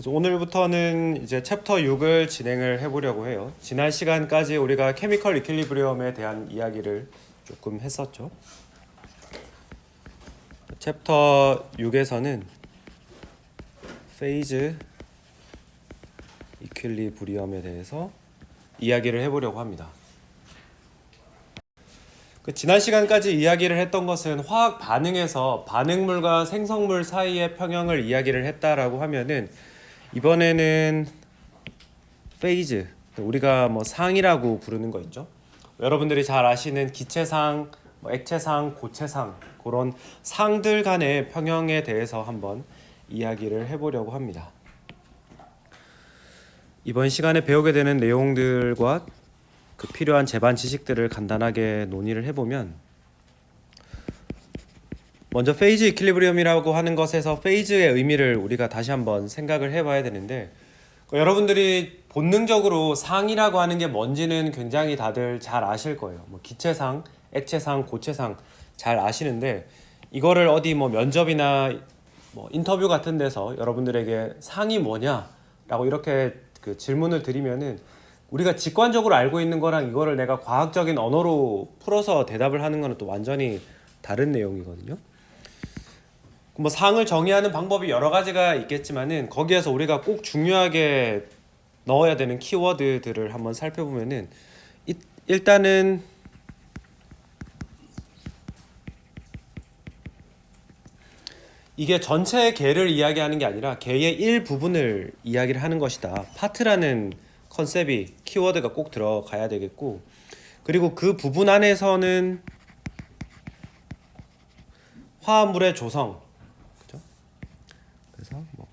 그래서 오늘부터는 이제 챕터 6을 진행을 해보려고 해요. 지난 시간까지 우리가 케미컬 이퀄리브리엄에 대한 이야기를 조금 했었죠. 챕터 6에서는 페이즈 이퀄리브리엄에 대해서 이야기를 해보려고 합니다. 지난 시간까지 이야기를 했던 것은 화학 반응에서 반응물과 생성물 사이의 평형을 이야기를 했다라고 하면은 이번에는 페이즈, 우리가 뭐 상이라고 부르는 거 있죠. 여러분들이 잘 아시는 기체상, 액체상, 고체상 그런 상들 간의 평형에 대해서 한번 이야기를 해보려고 합니다. 이번 시간에 배우게 되는 내용들과 그 필요한 제반 지식들을 간단하게 논의를 해보면, 먼저 페이즈 이퀄리브리엄이라고 하는 것에서 페이즈의 의미를 우리가 다시 한번 생각을 해봐야 되는데, 여러분들이 본능적으로 상이라고 하는 게 뭔지는 굉장히 다들 잘 아실 거예요. 뭐 기체상, 액체상, 고체상 잘 아시는데, 이거를 어디 뭐 면접이나 뭐 인터뷰 같은 데서 여러분들에게 상이 뭐냐라고 이렇게 그 질문을 드리면은, 우리가 직관적으로 알고 있는 거랑 이거를 내가 과학적인 언어로 풀어서 대답을 하는 거는 또 완전히 다른 내용이거든요. 뭐 상을 정의하는 방법이 여러 가지가 있겠지만은, 거기에서 우리가 꼭 중요하게 넣어야 되는 키워드들을 한번 살펴보면은, 일단은 이게 전체 개를 이야기하는 게 아니라 개의 일부분을 이야기를 하는 것이다. 파트라는 컨셉이, 키워드가 꼭 들어가야 되겠고, 그리고 그 부분 안에서는 화합물의 조성, 그죠? 그래서 뭐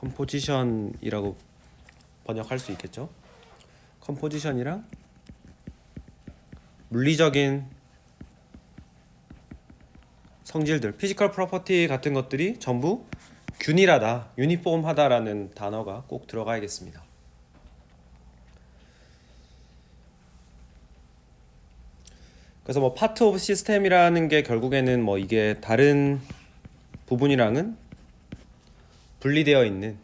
컴포지션이라고 번역할 수 있겠죠. 컴포지션이랑 물리적인 성질들, 피지컬 프로퍼티 같은 것들이 전부 균일하다, 유니폼하다라는 단어가 꼭 들어가야겠습니다. 그래서 뭐 파트 오브 시스템이라는 게 결국에는 뭐 이게 다른 부분이랑은 분리되어 있는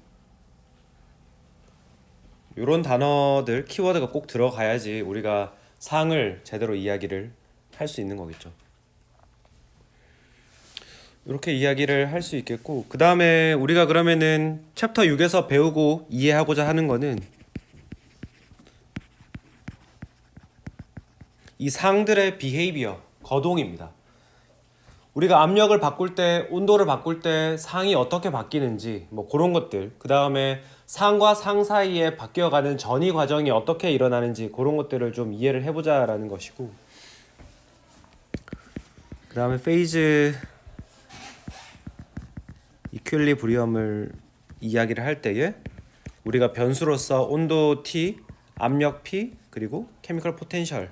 이런 단어들, 키워드가 꼭 들어가야지 우리가 상을 제대로 이야기를 할 수 있는 거겠죠. 이렇게 이야기를 할 수 있겠고, 그 다음에 우리가 그러면은 챕터 6에서 배우고 이해하고자 하는 거는 이 상들의 비헤이비어, 거동입니다. 우리가 압력을 바꿀 때, 온도를 바꿀 때 상이 어떻게 바뀌는지, 뭐 그런 것들, 그 다음에 상과 상 사이에 바뀌어가는 전이 과정이 어떻게 일어나는지 그런 것들을 좀 이해를 해보자라는 것이고, 그 다음에 페이즈 이퀄리브리엄을 이야기를 할 때에 우리가 변수로서 온도 T, 압력 P, 그리고 케미컬 포텐셜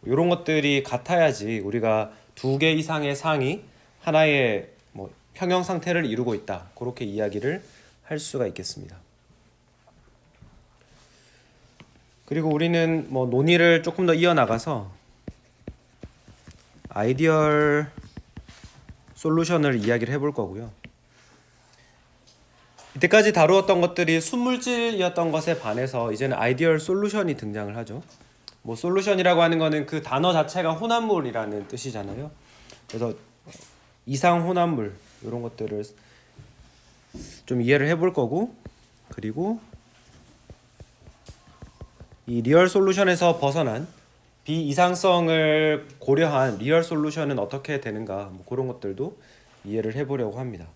이런 것들이 같아야지 우리가 두 개 이상의 상이 하나의 뭐 평형 상태를 이루고 있다, 그렇게 이야기를 할 수가 있겠습니다. 그리고 우리는 뭐 논의를 조금 더 이어나가서 아이디얼 솔루션을 이야기를 해볼 거고요. 이때까지 다루었던 것들이 순물질이었던 것에 반해서 이제는 아이디얼 솔루션이 등장을 하죠. 뭐 솔루션이라고 하는 거는 그 단어 자체가 혼합물이라는 뜻이잖아요. 그래서 이상 혼합물 이런 것들을 좀 이해를 해볼 거고, 그리고 이 리얼 솔루션에서 벗어난 비이상성을 고려한 리얼 솔루션은 어떻게 되는가, 뭐 그런 것들도 이해를 해보려고 합니다.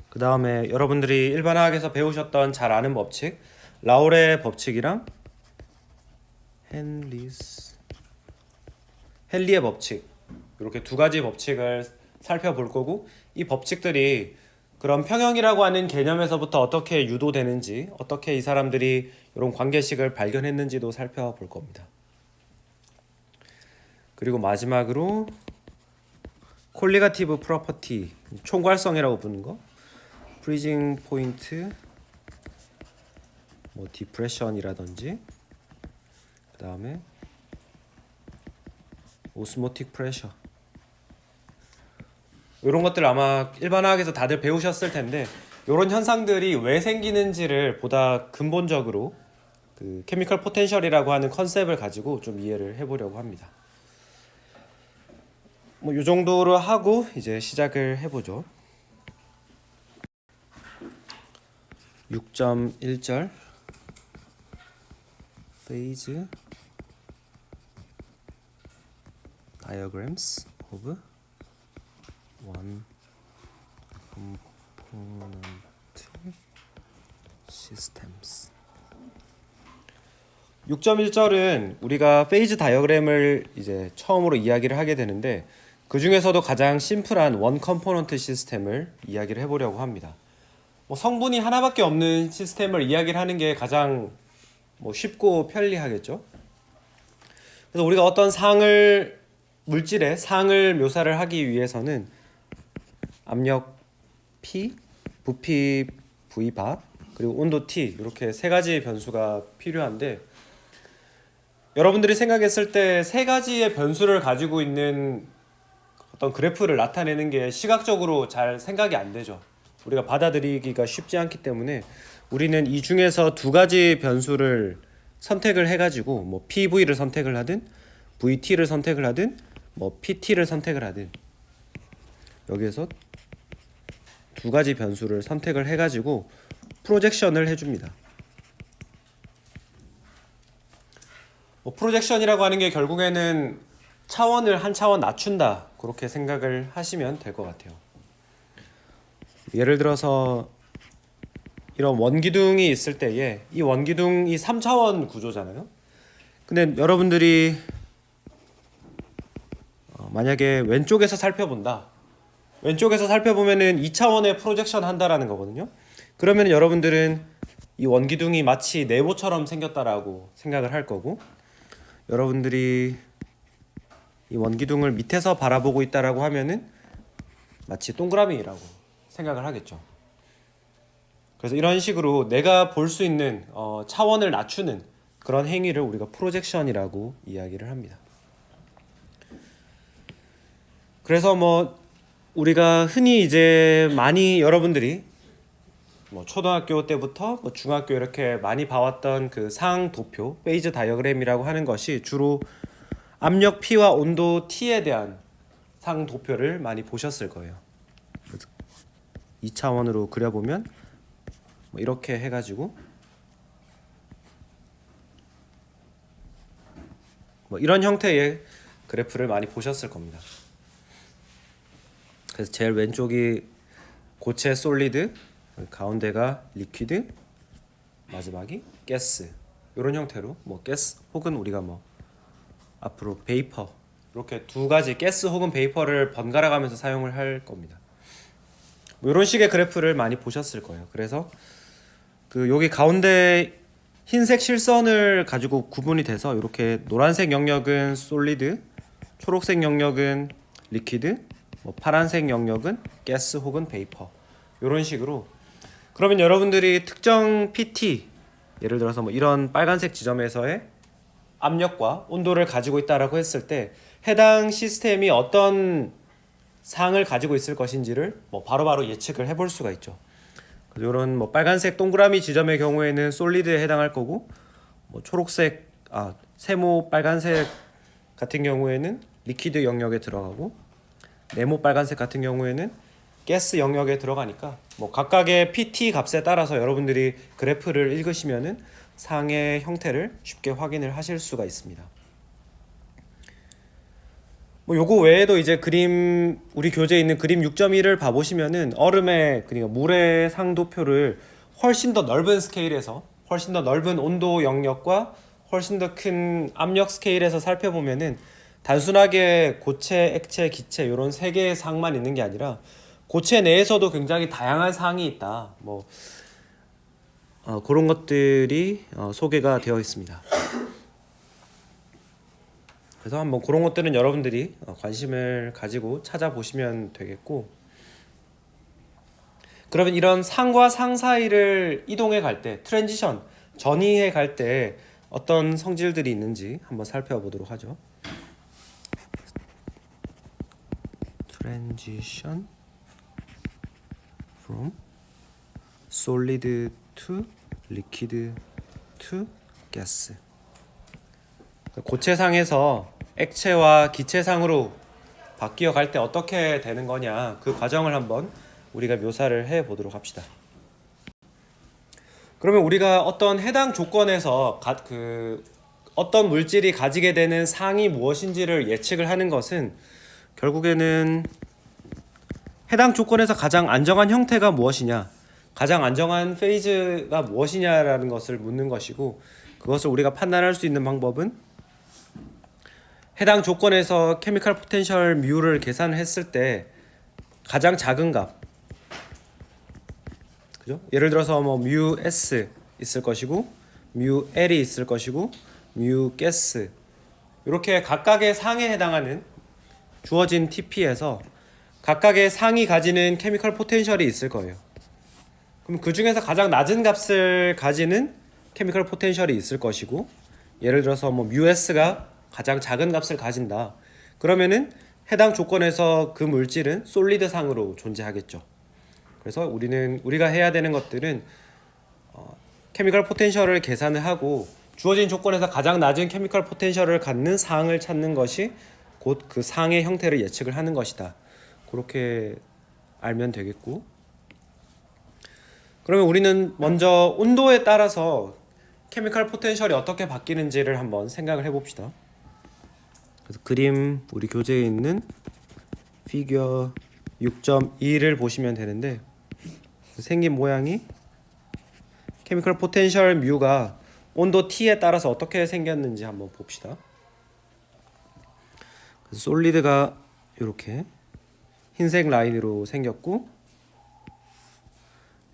그 다음에 여러분들이 일반화학에서 배우셨던 잘 아는 법칙, 라울의 법칙이랑 헨리의 법칙, 이렇게 두 가지 법칙을 살펴볼 거고, 이 법칙들이 그런 평형이라고 하는 개념에서부터 어떻게 유도되는지, 어떻게 이 사람들이 이런 관계식을 발견했는지도 살펴볼 겁니다. 그리고 마지막으로 콜리가티브 프로퍼티, 총괄성이라고 부르는 거, 프리징 포인트, 뭐 디프레션이라든지, 그 다음에 오스모틱 프레셔, 이런 것들 아마 일반화학에서 다들 배우셨을 텐데 이런 현상들이 왜 생기는지를 보다 근본적으로 그 케미컬 포텐셜이라고 하는 컨셉을 가지고 좀 이해를 해보려고 합니다. 뭐 이 정도로 하고 이제 시작을 해보죠. 6.1절 phase diagrams of one component systems. 6.1절은 우리가 페이즈 다이어그램을 이제 처음으로 이야기를 하게 되는데 그 중에서도 가장 심플한 원 컴포넌트 시스템을 이야기를 해보려고 합니다. 뭐 성분이 하나밖에 없는 시스템을 이야기를 하는 게 가장 뭐 쉽고 편리하겠죠. 그래서 우리가 어떤 물질의 상을 묘사를 하기 위해서는 압력 P, 부피 V바, 그리고 온도 T 이렇게 세 가지 변수가 필요한데 여러분들이 생각했을 때 세 가지의 변수를 가지고 있는 어떤 그래프를 나타내는 게 시각적으로 잘 생각이 안 되죠. 우리가 받아들이기가 쉽지 않기 때문에 우리는 이 중에서 두 가지 변수를 선택을 해가지고 뭐 PV를 선택을 하든 VT를 선택을 하든 뭐 PT를 선택을 하든 여기에서 두 가지 변수를 선택을 해가지고 프로젝션을 해줍니다. 뭐 프로젝션이라고 하는 게 결국에는 차원을 한 차원 낮춘다 그렇게 생각을 하시면 될 것 같아요. 예를 들어서 이런 원기둥이 있을 때에 이 원기둥이 3차원 구조잖아요. 근데 여러분들이 만약에 왼쪽에서 살펴본다. 왼쪽에서 살펴보면은 2차원의 프로젝션 한다라는 거거든요. 그러면 여러분들은 이 원기둥이 마치 네모처럼 생겼다라고 생각을 할 거고 여러분들이 이 원기둥을 밑에서 바라보고 있다라고 하면은 마치 동그라미라고 생각을 하겠죠. 그래서 이런 식으로 내가 볼 수 있는 차원을 낮추는 그런 행위를 우리가 프로젝션이라고 이야기를 합니다. 그래서 뭐 우리가 흔히 이제 많이 여러분들이 뭐 초등학교 때부터 뭐 중학교 이렇게 많이 봐왔던 그 상도표 페이즈 다이어그램이라고 하는 것이 주로 압력 P와 온도 T에 대한 상도표를 많이 보셨을 거예요. 2차원으로 그려보면 뭐 이렇게 해가지고 뭐 이런 형태의 그래프를 많이 보셨을 겁니다. 그래서 제일 왼쪽이 고체 솔리드, 가운데가 리퀴드, 마지막이 가스 이런 형태로 뭐 가스 혹은 우리가 뭐 앞으로 베이퍼 이렇게 두 가지 가스 혹은 베이퍼를 번갈아 가면서 사용을 할 겁니다. 뭐 이런 식의 그래프를 많이 보셨을 거예요. 그래서 그 여기 가운데 흰색 실선을 가지고 구분이 돼서 이렇게 노란색 영역은 솔리드, 초록색 영역은 리퀴드, 뭐 파란색 영역은 가스 혹은 베이퍼 이런 식으로. 그러면 여러분들이 특정 PT 예를 들어서 뭐 이런 빨간색 지점에서의 압력과 온도를 가지고 있다라고 했을 때 해당 시스템이 어떤 상을 가지고 있을 것인지를 뭐 바로바로 예측을 해볼 수가 있죠. 이런 뭐 빨간색 동그라미 지점의 경우에는 솔리드에 해당할 거고 뭐 초록색 세모 빨간색 같은 경우에는 리퀴드 영역에 들어가고 네모 빨간색 같은 경우에는 가스 영역에 들어가니까 뭐 각각의 PT 값에 따라서 여러분들이 그래프를 읽으시면은 상의 형태를 쉽게 확인을 하실 수가 있습니다. 뭐 요거 외에도 이제 그림 우리 교재에 있는 그림 6.1을 봐보시면은 얼음의 그러니까 물의 상도표를 훨씬 더 넓은 스케일에서 훨씬 더 넓은 온도 영역과 훨씬 더 큰 압력 스케일에서 살펴보면은 단순하게 고체, 액체, 기체 이런 세 개의 상만 있는 게 아니라 고체 내에서도 굉장히 다양한 상이 있다. 뭐 그런 것들이 소개가 되어 있습니다. 그래서 한번 그런 것들은 여러분들이 관심을 가지고 찾아보시면 되겠고, 그러면 이런 상과 상 사이를 이동해 갈 때, 트랜지션, 전이해 갈 때 어떤 성질들이 있는지 한번 살펴보도록 하죠. transition from solid to liquid to gas. 고체상에서 액체와 기체상으로 바뀌어 갈 때 어떻게 되는 거냐, 그 과정을 한번 우리가 묘사를 해 보도록 합시다. 그러면 우리가 어떤 해당 조건에서 어떤 물질이 가지게 되는 상이 무엇인지를 예측을 하는 것은 결국에는 해당 조건에서 가장 안정한 형태가 무엇이냐, 가장 안정한 페이즈가 무엇이냐라는 것을 묻는 것이고, 그것을 우리가 판단할 수 있는 방법은 해당 조건에서 케미컬 포텐셜 뮤를 계산했을 때 가장 작은 값, 그죠? 예를 들어서 뭐 뮤 S 있을 것이고 뮤 L이 있을 것이고 뮤 가스, 이렇게 각각의 상에 해당하는 주어진 TP에서 각각의 상이 가지는 케미컬 포텐셜이 있을 거예요. 그럼 그 중에서 가장 낮은 값을 가지는 케미컬 포텐셜이 있을 것이고, 예를 들어서 뭐 뮤 S가 가장 작은 값을 가진다. 그러면은 해당 조건에서 그 물질은 솔리드 상으로 존재하겠죠. 그래서 우리가 해야 되는 것들은 케미컬 포텐셜을 계산을 하고 주어진 조건에서 가장 낮은 케미컬 포텐셜을 갖는 상을 찾는 것이 곧 그 상의 형태를 예측을 하는 것이다. 그렇게 알면 되겠고, 그러면 우리는 먼저 온도에 따라서 케미컬 포텐셜이 어떻게 바뀌는지를 한번 생각을 해봅시다. 그래서 그림, 우리 교재에 있는 피겨 6.2를 보시면 되는데, 생긴 모양이 케미컬 포텐셜 뮤가 온도 T에 따라서 어떻게 생겼는지 한번 봅시다. 그래서 솔리드가 이렇게 흰색 라인으로 생겼고,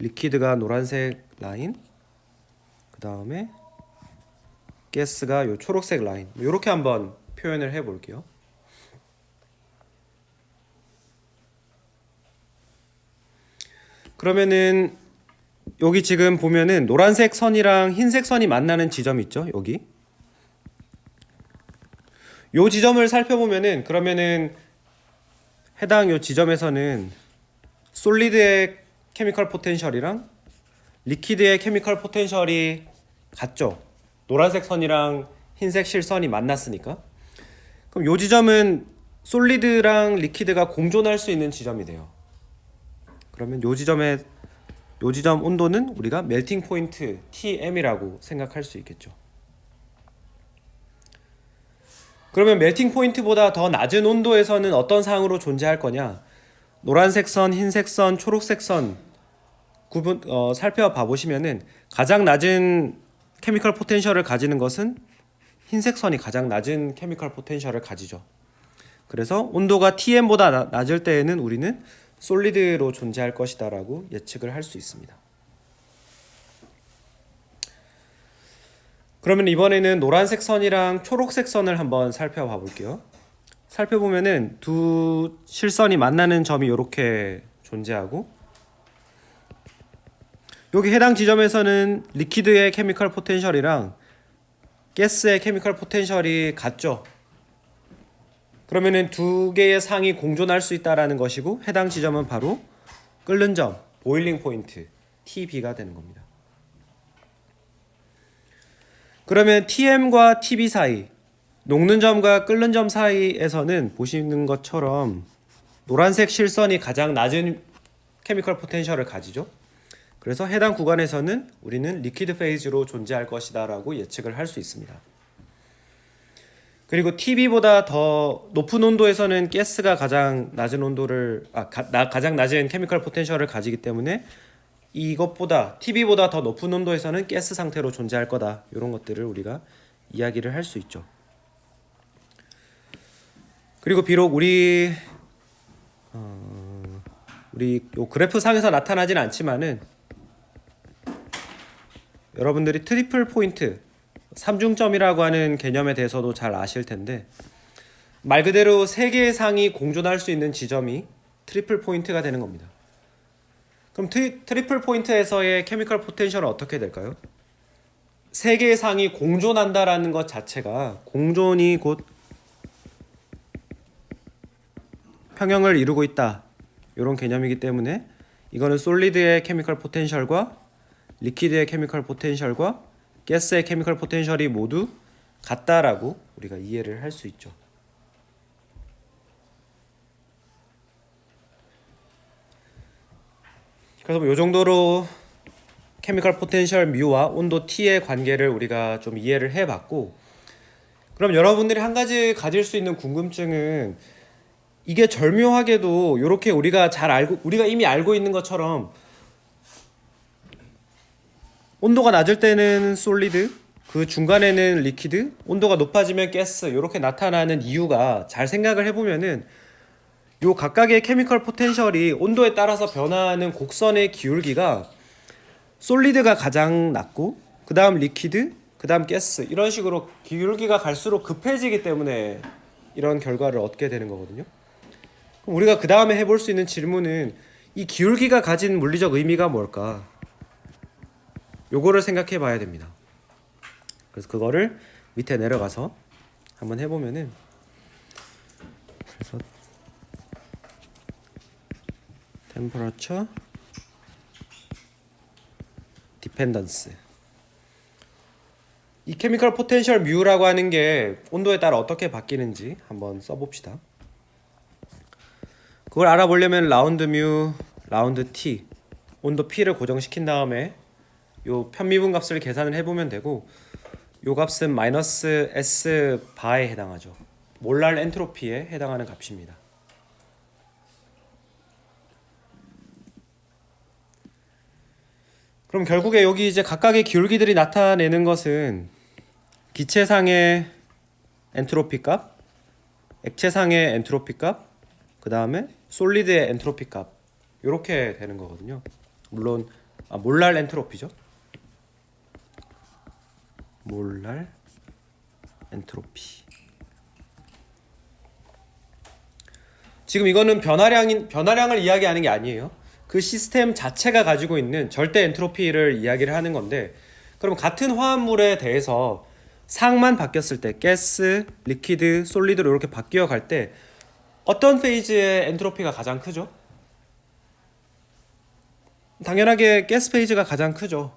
리퀴드가 노란색 라인, 그 다음에 가스가 요 초록색 라인, 이렇게 한번 표현을 해 볼게요. 그러면은 여기 지금 보면은 노란색 선이랑 흰색 선이 만나는 지점 있죠? 여기 요 지점을 살펴보면은, 그러면은 해당 요 지점에서는 솔리드의 케미컬 포텐셜이랑 리퀴드의 케미컬 포텐셜이 같죠? 노란색 선이랑 흰색 실선이 만났으니까. 그럼 요 지점은 솔리드랑 리퀴드가 공존할 수 있는 지점이 돼요. 그러면 요 지점 온도는 우리가 멜팅 포인트 TM이라고 생각할 수 있겠죠. 그러면 멜팅 포인트보다 더 낮은 온도에서는 어떤 상으로 존재할 거냐? 노란색 선, 흰색 선, 초록색 선 살펴봐 보시면은 가장 낮은 케미컬 포텐셜을 가지는 것은 흰색 선이 가장 낮은 케미컬 포텐셜을 가지죠. 그래서 온도가 TM보다 낮을 때에는 우리는 솔리드로 존재할 것이다라고 예측을 할 수 있습니다. 그러면 이번에는 노란색 선이랑 초록색 선을 한번 살펴봐 볼게요. 살펴보면은 두 실선이 만나는 점이 이렇게 존재하고, 여기 해당 지점에서는 리퀴드의 케미컬 포텐셜이랑 가스의 케미컬 포텐셜이 같죠. 그러면은 두 개의 상이 공존할 수 있다라는 것이고, 해당 지점은 바로 끓는 점, 보일링 포인트 TB가 되는 겁니다. 그러면 TM과 TB 사이, 녹는 점과 끓는 점 사이에서는 보시는 것처럼 노란색 실선이 가장 낮은 케미컬 포텐셜을 가지죠. 그래서 해당 구간에서는 우리는 리퀴드 페이즈로 존재할 것이다 라고 예측을 할 수 있습니다. 그리고 TB보다 더 높은 온도에서는 가스가 가장 낮은 가장 낮은 케미컬 포텐셜을 가지기 때문에 TB보다 더 높은 온도에서는 가스 상태로 존재할 거다, 이런 것들을 우리가 이야기를 할 수 있죠. 그리고 비록 우리 요 그래프 상에서 나타나진 않지만은 여러분들이 트리플 포인트, 삼중점이라고 하는 개념에 대해서도 잘 아실 텐데, 말 그대로 세 개의 상이 공존할 수 있는 지점이 트리플 포인트가 되는 겁니다. 그럼 트리플 포인트에서의 케미컬 포텐셜은 어떻게 될까요? 세 개의 상이 공존한다라는 것 자체가, 공존이 곧 평형을 이루고 있다. 이런 개념이기 때문에 이거는 솔리드의 케미컬 포텐셜과 리퀴드의 케미컬 포텐셜과 가스의 케미컬 포텐셜이 모두 같다라고 우리가 이해를 할 수 있죠. 그래서 뭐 이 정도로 케미컬 포텐셜 뮤와 온도 T의 관계를 우리가 좀 이해를 해봤고, 그럼 여러분들이 한 가지 가질 수 있는 궁금증은 이게 절묘하게도 이렇게 우리가 이미 알고 있는 것처럼 온도가 낮을 때는 솔리드, 그 중간에는 리퀴드, 온도가 높아지면 가스 이렇게 나타나는 이유가 잘 생각을 해보면은 요 각각의 케미컬 포텐셜이 온도에 따라서 변화하는 곡선의 기울기가 솔리드가 가장 낮고 그 다음 리퀴드, 그 다음 가스 이런 식으로 기울기가 갈수록 급해지기 때문에 이런 결과를 얻게 되는 거거든요. 그럼 우리가 그 다음에 해볼 수 있는 질문은 이 기울기가 가진 물리적 의미가 뭘까? 요거를 생각해 봐야 됩니다. 그래서 그거를 밑에 내려가서 한번 해보면은, 그래서 temperature dependence, 이 케미컬 포텐셜 뮤라고 하는 게 온도에 따라 어떻게 바뀌는지 한번 써봅시다. 그걸 알아보려면 라운드 뮤, 라운드 T, 온도 P를 고정시킨 다음에 요 편미분 값을 계산을 해보면 되고, 요 값은 마이너스 S 바에 해당하죠. 몰랄 엔트로피에 해당하는 값입니다. 그럼 결국에 여기 이제 각각의 기울기들이 나타내는 것은 기체상의 엔트로피 값, 액체상의 엔트로피 값, 그 다음에 솔리드의 엔트로피 값, 이렇게 되는 거거든요. 물론 몰랄 엔트로피죠. 몰랄 엔트로피. 지금 이거는 변화량을 이야기하는 게 아니에요. 그 시스템 자체가 가지고 있는 절대 엔트로피를 이야기를 하는 건데, 그럼 같은 화합물에 대해서 상만 바뀌었을 때 가스, 리퀴드, 솔리드로 이렇게 바뀌어 갈 때 어떤 페이지의 엔트로피가 가장 크죠? 당연하게 가스 페이지가 가장 크죠.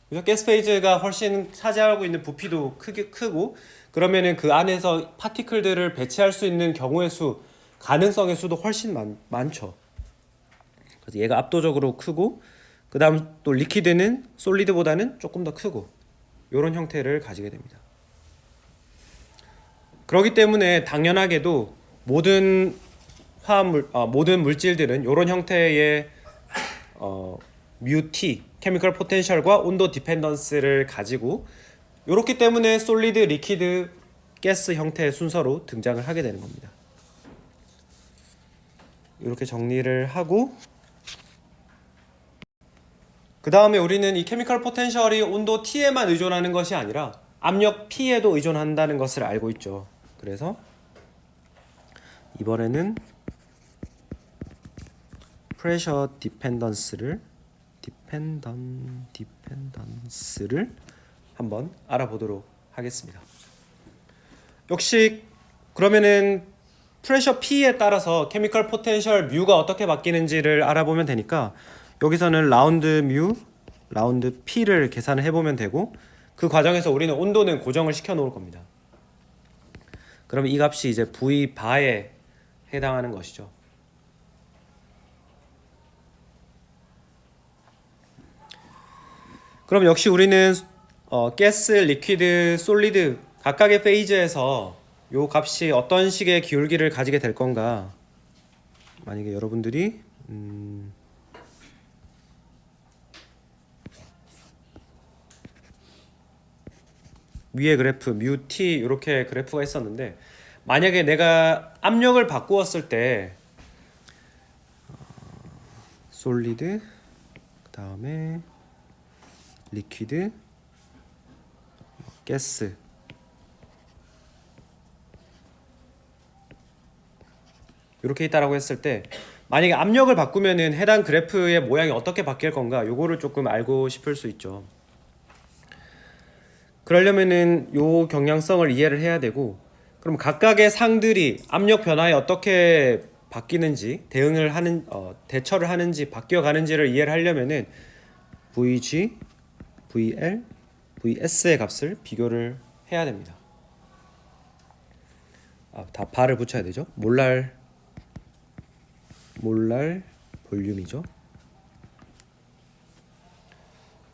그래서 가스 페이지가 훨씬 차지하고 있는 부피도 크고, 그러면은 그 안에서 파티클들을 배치할 수 있는 경우의 수, 가능성의 수도 훨씬 많죠. 그래서 얘가 압도적으로 크고, 그 다음 또 리퀴드는 솔리드보다는 조금 더 크고, 이런 형태를 가지게 됩니다. 그렇기 때문에 당연하게도 모든 모든 물질들은 이런 형태의 뮤T, 케미컬 포텐셜과 온도 디펜던스를 가지고, 이렇기 때문에 솔리드, 리퀴드, 가스 형태의 순서로 등장을 하게 되는 겁니다. 이렇게 정리를 하고, 그 다음에 우리는 이 케미컬 포텐셜이 온도 T에만 의존하는 것이 아니라 압력 P에도 의존한다는 것을 알고 있죠. 그래서 이번에는 프레셔 디펜던스를 한번 알아보도록 하겠습니다. 역시 그러면은 프레셔 P에 따라서 케미컬 포텐셜 뮤가 어떻게 바뀌는지를 알아보면 되니까, 여기서는 라운드 뮤, 라운드 P를 계산을 해보면 되고, 그 과정에서 우리는 온도는 고정을 시켜 놓을 겁니다. 그럼 이 값이 이제 V 바에 해당하는 것이죠. 그럼 역시 우리는 가스, 리퀴드, 솔리드 각각의 페이지에서 요 값이 어떤 식의 기울기를 가지게 될 건가, 만약에 여러분들이 위에 그래프 뮤T 이렇게 그래프가 있었는데, 만약에 내가 압력을 바꾸었을 때 솔리드, 그 다음에 리퀴드, 가스, 이렇게 있다라고 했을 때, 만약에 압력을 바꾸면은 해당 그래프의 모양이 어떻게 바뀔 건가, 요거를 조금 알고 싶을 수 있죠. 그러려면은 요 경량성을 이해를 해야 되고, 그럼 각각의 상들이 압력 변화에 어떻게 바뀌는지 대처를 하는지 바뀌어 가는지를 이해를 하려면은 VG, VL, VS의 값을 비교를 해야 됩니다. 다 바를 붙여야 되죠. 몰랄 볼륨이죠.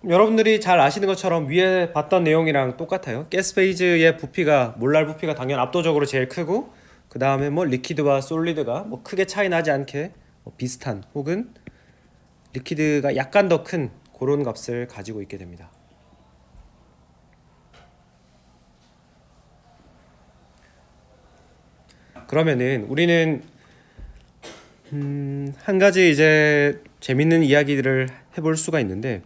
여러분들이 잘 아시는 것처럼 위에 봤던 내용이랑 똑같아요. 가스 페이즈의 부피가 몰랄 부피가 당연 압도적으로 제일 크고 그 다음에 뭐 리퀴드와 솔리드가 뭐 크게 차이 나지 않게 비슷한 혹은 리퀴드가 약간 더 큰 그런 값을 가지고 있게 됩니다. 그러면은 우리는 한 가지 이제 재밌는 이야기들을 해볼 수가 있는데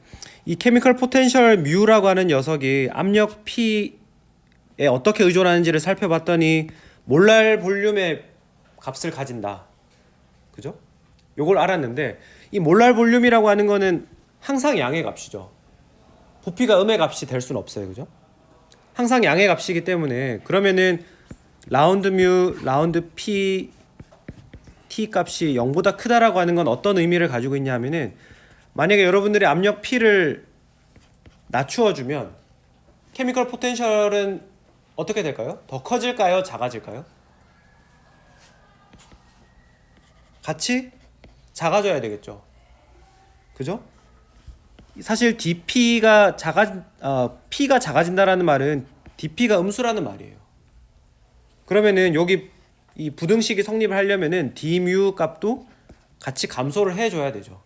이 케미컬 포텐셜 뮤라고 하는 녀석이 압력 P에 어떻게 의존하는지를 살펴봤더니 몰랄 볼륨의 값을 가진다. 그죠? 요걸 알았는데 이 몰랄 볼륨이라고 하는 거는 항상 양의 값이죠. 부피가 음의 값이 될 수는 없어요. 그죠? 항상 양의 값이기 때문에 그러면은 라운드 뮤, 라운드 P, T 값이 0보다 크다라고 하는 건 어떤 의미를 가지고 있냐 하면은 만약에 여러분들이 압력 P를 낮추어 주면 케미컬 포텐셜은 어떻게 될까요? 더 커질까요? 작아질까요? 같이 작아져야 되겠죠. 그죠? 사실 P가 작아진다라는 말은 DP가 음수라는 말이에요. 그러면은 여기 이 부등식이 성립을 하려면은 d뮤 값도 같이 감소를 해줘야 되죠.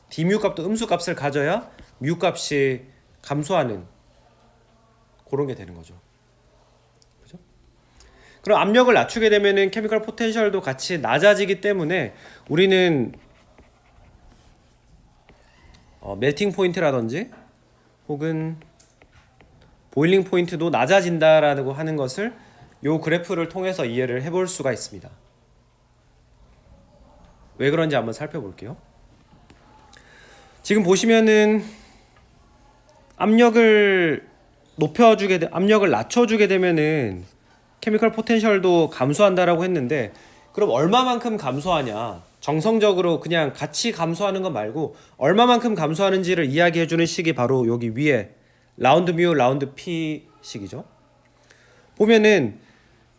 d뮤 값도 음수 값을 가져야 뮤 값이 감소하는 그런 게 되는 거죠. 그죠? 그럼 압력을 낮추게 되면은 케미컬 포텐셜도 같이 낮아지기 때문에 우리는 멜팅 포인트라든지 혹은 보일링 포인트도 낮아진다라고 하는 것을 요 그래프를 통해서 이해를 해볼 수가 있습니다. 왜 그런지 한번 살펴볼게요. 지금 보시면은 압력을 낮춰주게 되면은 케미컬 포텐셜도 감소한다라고 했는데 그럼 얼마만큼 감소하냐? 정성적으로 그냥 같이 감소하는 것 말고 얼마만큼 감소하는지를 이야기해주는 식이 바로 여기 위에 라운드 뮤, 라운드 P 식이죠. 보면은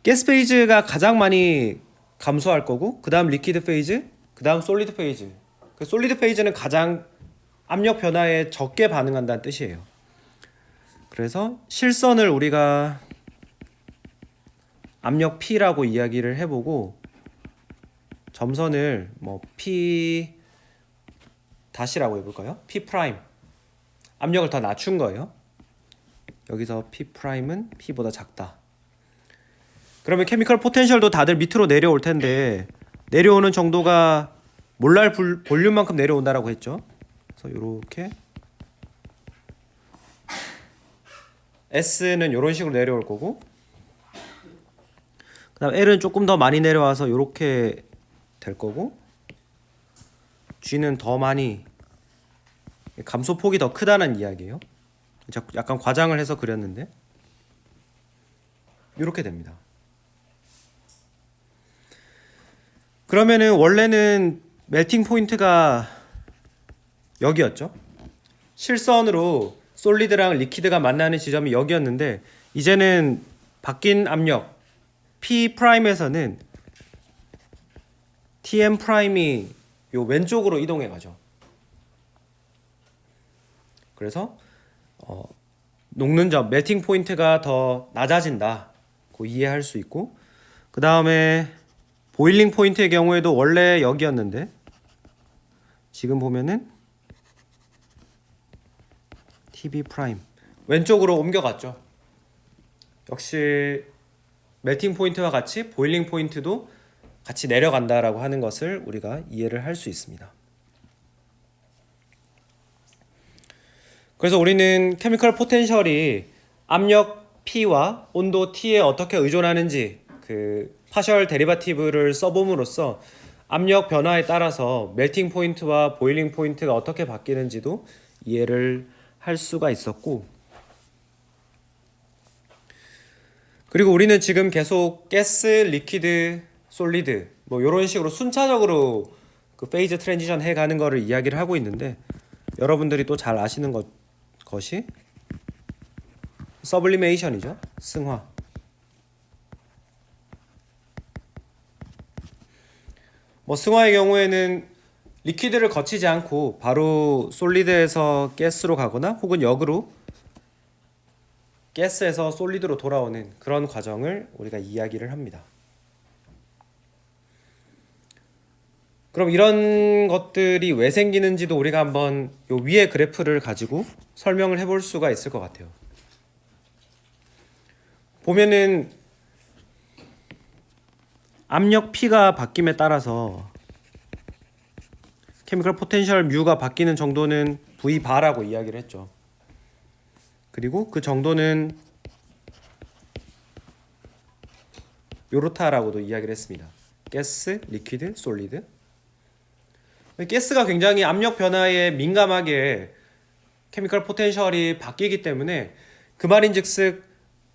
가스 페이즈가 가장 많이 감소할 거고 그 다음 리퀴드 페이즈, 그 다음 솔리드 페이즈. 그 솔리드 페이즈는 가장 압력 변화에 적게 반응한다는 뜻이에요. 그래서 실선을 우리가 압력 P라고 이야기를 해보고 점선을 뭐 P 다시라고 해볼까요? P 프라임 압력을 더 낮춘 거예요. 여기서 P 프라임은 P보다 작다. 그러면 케미컬 포텐셜도 다들 밑으로 내려올 텐데 내려오는 정도가 몰랄 볼륨만큼 내려온다라고 했죠. 그래서 이렇게 S는 이런 식으로 내려올 거고 그다음 L은 조금 더 많이 내려와서 이렇게 될 거고 G는 더 많이 감소폭이 더 크다는 이야기예요. 약간 과장을 해서 그렸는데 이렇게 됩니다. 그러면은 원래는 멜팅 포인트가 여기였죠. 실선으로 솔리드랑 리퀴드가 만나는 지점이 여기였는데 이제는 바뀐 압력 P 프라임에서는 TM 프라임이 요 왼쪽으로 이동해 가죠. 그래서 녹는 점, 멜팅 포인트가 더 낮아진다. 고 이해할 수 있고 그 다음에 보일링 포인트의 경우에도 원래 여기였는데 지금 보면은 TB 프라임 왼쪽으로 옮겨갔죠. 역시 멜팅 포인트와 같이 보일링 포인트도 같이 내려간다라고 하는 것을 우리가 이해를 할 수 있습니다. 그래서 우리는 케미컬 포텐셜이 압력 P와 온도 T에 어떻게 의존하는지 그 파셜 데리바티브를 써봄으로써 압력 변화에 따라서 멜팅 포인트와 보일링 포인트가 어떻게 바뀌는지도 이해를 할 수가 있었고 그리고 우리는 지금 계속 가스, 리퀴드, 솔리드 뭐 이런 식으로 순차적으로 그 페이즈 트랜지션 해가는 거를 이야기를 하고 있는데, 여러분들이 또 잘 아시는 것이 서블리메이션이죠. 승화. 뭐 승화의 경우에는 리퀴드를 거치지 않고 바로 솔리드에서 가스로 가거나 혹은 역으로 가스에서 솔리드로 돌아오는 그런 과정을 우리가 이야기를 합니다. 그럼 이런 것들이 왜 생기는지도 우리가 한번 요 위에 그래프를 가지고 설명을 해볼 수가 있을 것 같아요. 보면은 압력 P가 바뀜에 따라서 케미컬 포텐셜 뮤가 바뀌는 정도는 V 바라고 이야기를 했죠. 그리고 그 정도는 요렇다라고도 이야기를 했습니다. 가스, 리퀴드, 솔리드. 가스가 굉장히 압력 변화에 민감하게 케미컬 포텐셜이 바뀌기 때문에 그 말인즉슨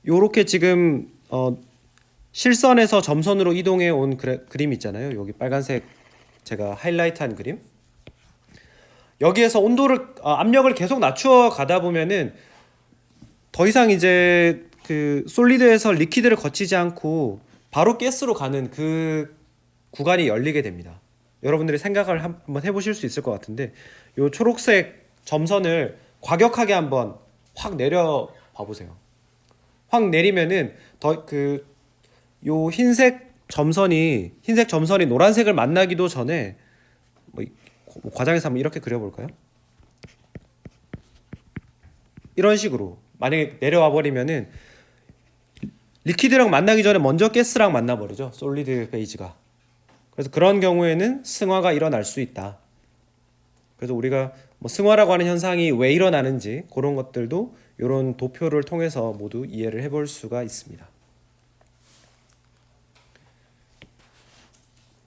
요렇게 지금 실선에서 점선으로 이동해 온 그림 있잖아요. 여기 빨간색 제가 하이라이트한 그림. 여기에서 온도를 압력을 계속 낮추어 가다 보면은 더 이상 이제 그 솔리드에서 리퀴드를 거치지 않고 바로 가스로 가는 그 구간이 열리게 됩니다. 여러분들이 생각을 한번 해보실 수 있을 것 같은데, 요 초록색 점선을 과격하게 한번 확 내려 봐보세요. 확 내리면은 요 흰색 점선이 노란색을 만나기도 전에 뭐 과장해서 한번 이렇게 그려볼까요? 이런 식으로 만약에 내려와 버리면은 리퀴드랑 만나기 전에 먼저 가스랑 만나버리죠. 솔리드 페이지가. 그래서 그런 경우에는 승화가 일어날 수 있다. 그래서 우리가 뭐 승화라고 하는 현상이 왜 일어나는지 그런 것들도 이런 도표를 통해서 모두 이해를 해볼 수가 있습니다.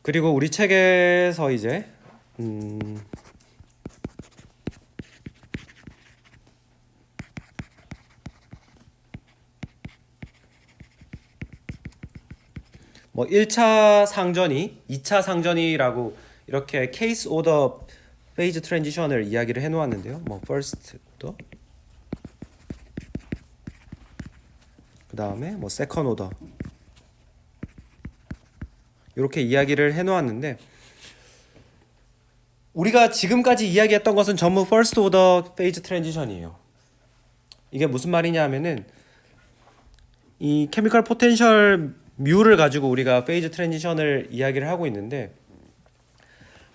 그리고 우리 책에서 이제 뭐 1차 상전이 2차 상전이라고 이렇게 케이스 오더 페이즈 트랜지션을 이야기를 해 놓았는데요. 뭐 first 오더, 그다음에 뭐 second 오더, 이렇게 이야기를 해 놓았는데, 우리가 지금까지 이야기했던 것은 전부 first order phase transition이에요. 이게 무슨 말이냐 하면은 이 케미컬 포텐셜 뮤를 가지고 우리가 페이즈 트랜지션을 이야기를 하고 있는데,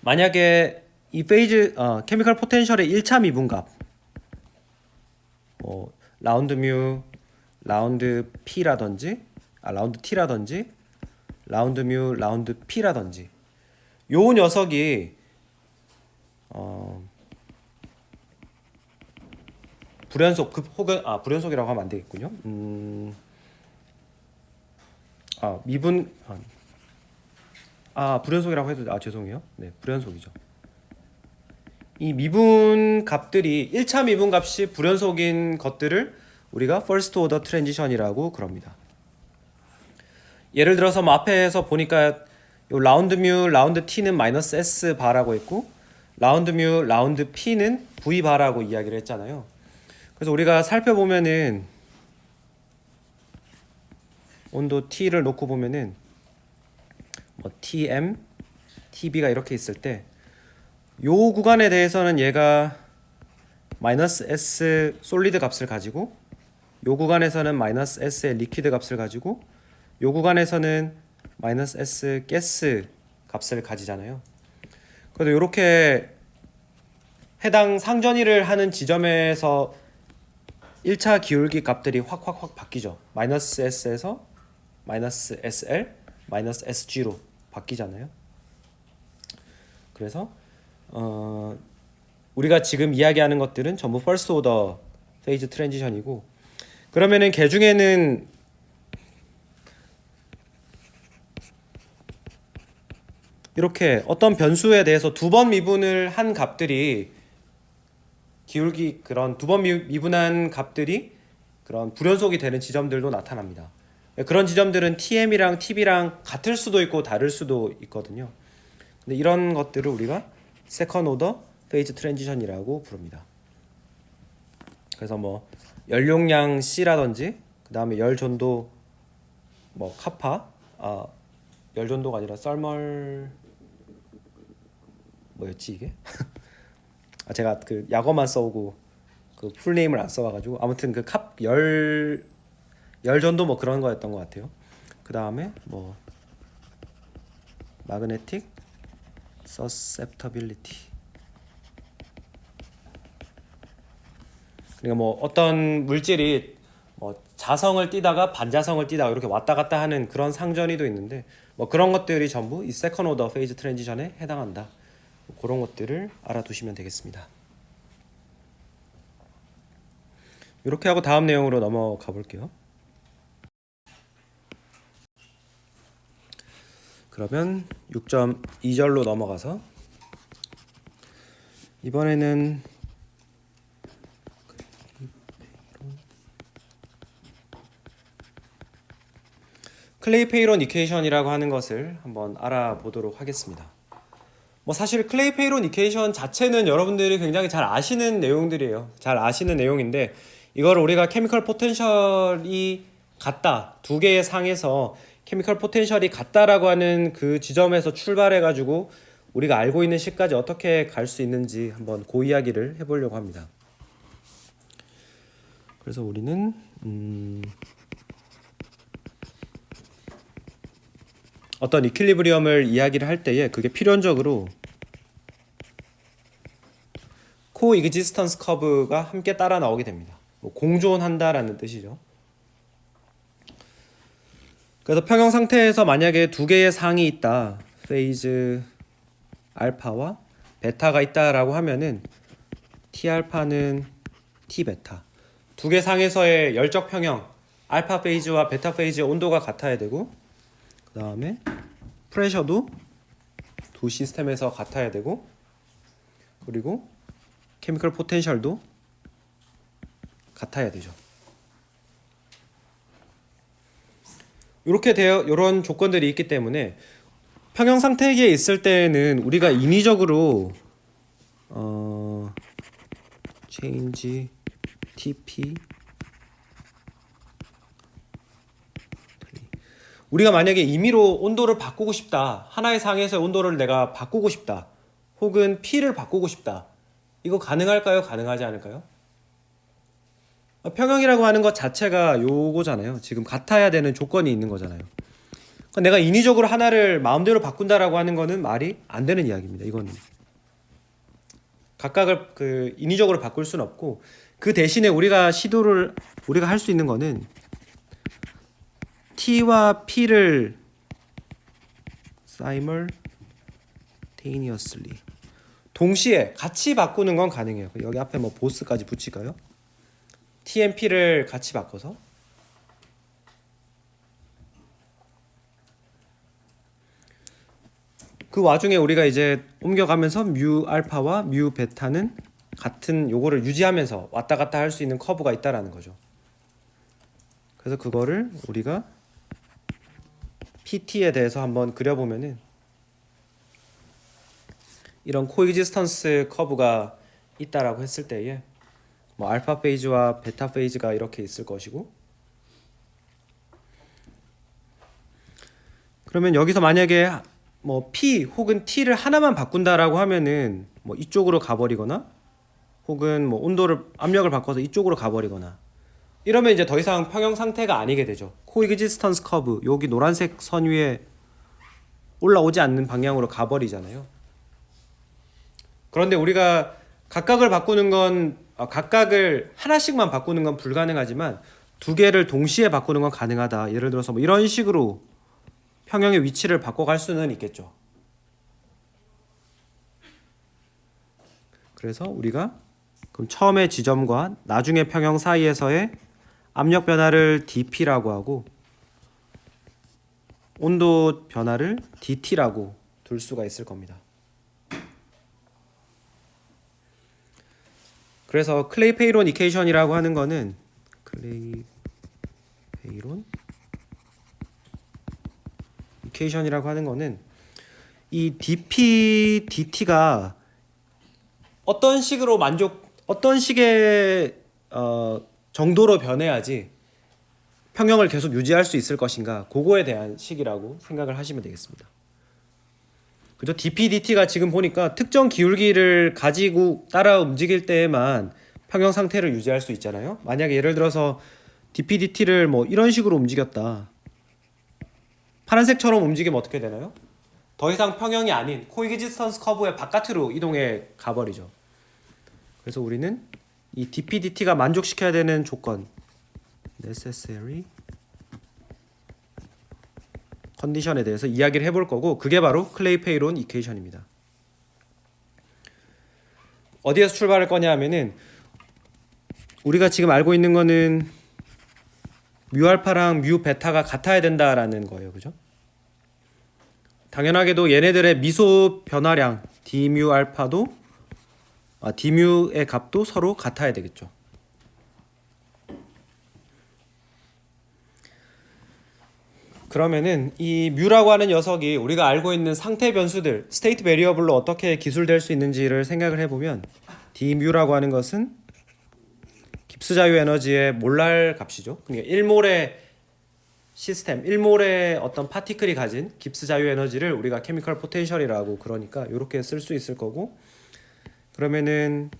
만약에 이 페이즈 케미컬 포텐셜의 1차 미분값 라운드 뮤, 라운드 P라든지 라운드 T라든지 라운드 뮤, 라운드 P라든지 요 녀석이 불연속 혹은 불연속이라고 하면 안 되겠군요. 불연속이라고 해도 죄송해요. 네, 불연속이죠. 이 미분 값들이 1차 미분 값이 불연속인 것들을 우리가 first order transition이라고 그럽니다. 예를 들어서 뭐 앞에서 보니까 요 라운드 뮤, 라운드 T는 마이너스 S 바라고 했고, 라운드 뮤, 라운드 P는 V 바라고 이야기를 했잖아요. 그래서 우리가 살펴보면은 온도 T를 놓고 보면은 뭐 TM, TB가 이렇게 있을 때 요 구간에 대해서는 얘가 마이너스 S 솔리드 값을 가지고, 요 구간에서는 마이너스 S의 리퀴드 값을 가지고, 요 구간에서는 마이너스 S 가스 값을 가지잖아요. 그래도 이렇게 해당 상전이를 하는 지점에서 1차 기울기 값들이 확 바뀌죠. 마이너스 S에서 마이너스 SL, 마이너스 SG로 바뀌잖아요. 그래서 우리가 지금 이야기하는 것들은 전부 first order phase transition이고, 그러면은 걔 중에는 이렇게 어떤 변수에 대해서 두 번 미분을 한 값들이 그런 두 번 미분한 값들이 그런 불연속이 되는 지점들도 나타납니다. 그런 지점들은 TM이랑 TB랑 같을 수도 있고 다를 수도 있거든요. 근데 이런 것들을 우리가 세컨 오더 페이즈 트랜지션이라고 부릅니다. 그래서 뭐 연용량 C라든지 그 다음에 열 전도 뭐 카파 열 전도가 아니라 썰멀 뭐였지 이게? 제가 그 약어만 써오고 그 풀네임을 안 써와가지고 아무튼 그 열 전도 뭐 그런 거였던 것 같아요. 그 다음에 뭐 magnetic susceptibility. 그러니까 뭐 어떤 물질이 뭐 자성을 띠다가 반자성을 띠다가 이렇게 왔다 갔다 하는 그런 상전이도 있는데 뭐 그런 것들이 전부 이 세컨 오더 페이즈 트랜지션에 해당한다. 그런 것들을 알아두시면 되겠습니다. 이렇게 하고 다음 내용으로 넘어가 볼게요. 그러면 6.2절로 넘어가서 이번에는 클레이-페이론 이퀘이션이라고 하는 것을 한번 알아보도록 하겠습니다. 뭐 사실 클레이-페이론 이퀘이션 자체는 여러분들이 굉장히 잘 아시는 내용들이에요. 잘 아시는 내용인데 이걸 우리가 케미컬 포텐셜이 같다, 두 개의 상에서 케미컬 포텐셜이 같다라고 하는 그 지점에서 출발해 가지고 우리가 알고 있는 식까지 어떻게 갈 수 있는지 한번 그 이야기를 해보려고 합니다. 그래서 우리는 어떤 이퀄리브리엄을 이야기를 할 때에 그게 필연적으로 코익지스턴스 커브가 함께 따라 나오게 됩니다. 뭐 공존한다라는 뜻이죠. 그래서 평형 상태에서 만약에 두 개의 상이 있다, 페이즈 알파와 베타가 있다라고 하면은 T알파는 T베타, 두 개 상에서의 열적 평형 알파 페이즈와 베타 페이즈의 온도가 같아야 되고, 그 다음에 프레셔도 두 시스템에서 같아야 되고, 그리고 케미컬 포텐셜도 같아야 되죠. 이렇게 이런 조건들이 있기 때문에 평형 상태에 있을 때는 우리가 인위적으로 change TP 우리가 만약에 임의로 온도를 바꾸고 싶다, 하나의 상에서의 온도를 내가 바꾸고 싶다, 혹은 P를 바꾸고 싶다, 이거 가능할까요? 가능하지 않을까요? 평형이라고 하는 것 자체가 요거잖아요. 지금 같아야 되는 조건이 있는 거잖아요. 그러니까 내가 인위적으로 하나를 마음대로 바꾼다라고 하는 거는 말이 안 되는 이야기입니다. 이거는 각각을 그 인위적으로 바꿀 수는 없고, 그 대신에 우리가 할 수 있는 거는 T와 P를 simultaneously 동시에 같이 바꾸는 건 가능해요. 여기 앞에 뭐 보스까지 붙일까요? TMP를 같이 바꿔서 그 와중에 우리가 이제 옮겨가면서 뮤 알파와 뮤 베타는 같은 요거를 유지하면서 왔다 갔다 할 수 있는 커브가 있다라는 거죠. 그래서 그거를 우리가 PT에 대해서 한번 그려보면은 이런 코익지스턴스 커브가 있다라고 했을 때에 뭐 알파 페이즈와 베타 페이즈가 이렇게 있을 것이고, 그러면 여기서 만약에 뭐 P 혹은 T를 하나만 바꾼다라고 하면은 뭐 이쪽으로 가버리거나, 혹은 뭐 온도를 압력을 바꿔서 이쪽으로 가버리거나, 이러면 이제 더 이상 평형 상태가 아니게 되죠. 코익지스턴스 커브 여기 노란색 선 위에 올라오지 않는 방향으로 가버리잖아요. 그런데 우리가 각각을 바꾸는 건 각각을 하나씩만 바꾸는 건 불가능하지만 두 개를 동시에 바꾸는 건 가능하다. 예를 들어서 뭐 이런 식으로 평형의 위치를 바꿔갈 수는 있겠죠. 그래서 우리가 그럼 처음의 지점과 나중에 평형 사이에서의 압력 변화를 dP라고 하고 온도 변화를 dT라고 둘 수가 있을 겁니다. 그래서 클레이-페이론 이퀘이션이라고 하는 거는 클레이-페이론 이케이션이라고 하는 거는 이 dp dt가 어떤 식의 정도로 변해야지 평형을 계속 유지할 수 있을 것인가, 그거에 대한 식이라고 생각을 하시면 되겠습니다. 그죠? dp dt가 지금 보니까 특정 기울기를 가지고 따라 움직일 때에만 평형 상태를 유지할 수 있잖아요. 만약에 예를 들어서 dp dt를 뭐 이런 식으로 움직였다, 파란색처럼 움직이면 어떻게 되나요? 더 이상 평형이 아닌 코익지스턴스 커브의 바깥으로 이동해 가버리죠. 그래서 우리는 이 dp dt가 만족시켜야 되는 조건, necessary 컨디션에 대해서 이야기를 해볼 거고, 그게 바로 클레이-페이론 이케이션입니다. 어디에서 출발할 거냐 하면은, 우리가 지금 알고 있는 거는 뮤 알파랑 뮤 베타가 같아야 된다라는 거예요. 그죠? 당연하게도 얘네들의 미소 변화량 d뮤 알파도 d뮤의 값도 서로 같아야 되겠죠. 그러면은 이 뮤라고 하는 녀석이 우리가 알고 있는 상태 변수들, 스테이트 베리어블로 어떻게 기술될 수 있는지를 생각을 해보면, d뮤라고 하는 것은 깁스 자유 에너지의 몰랄 값이죠. 그러니까 1몰의 시스템, 1몰의 어떤 파티클이 가진 깁스 자유 에너지를 우리가 케미컬 포텐셜이라고, 그러니까 이렇게 쓸 수 있을 거고, 그러면은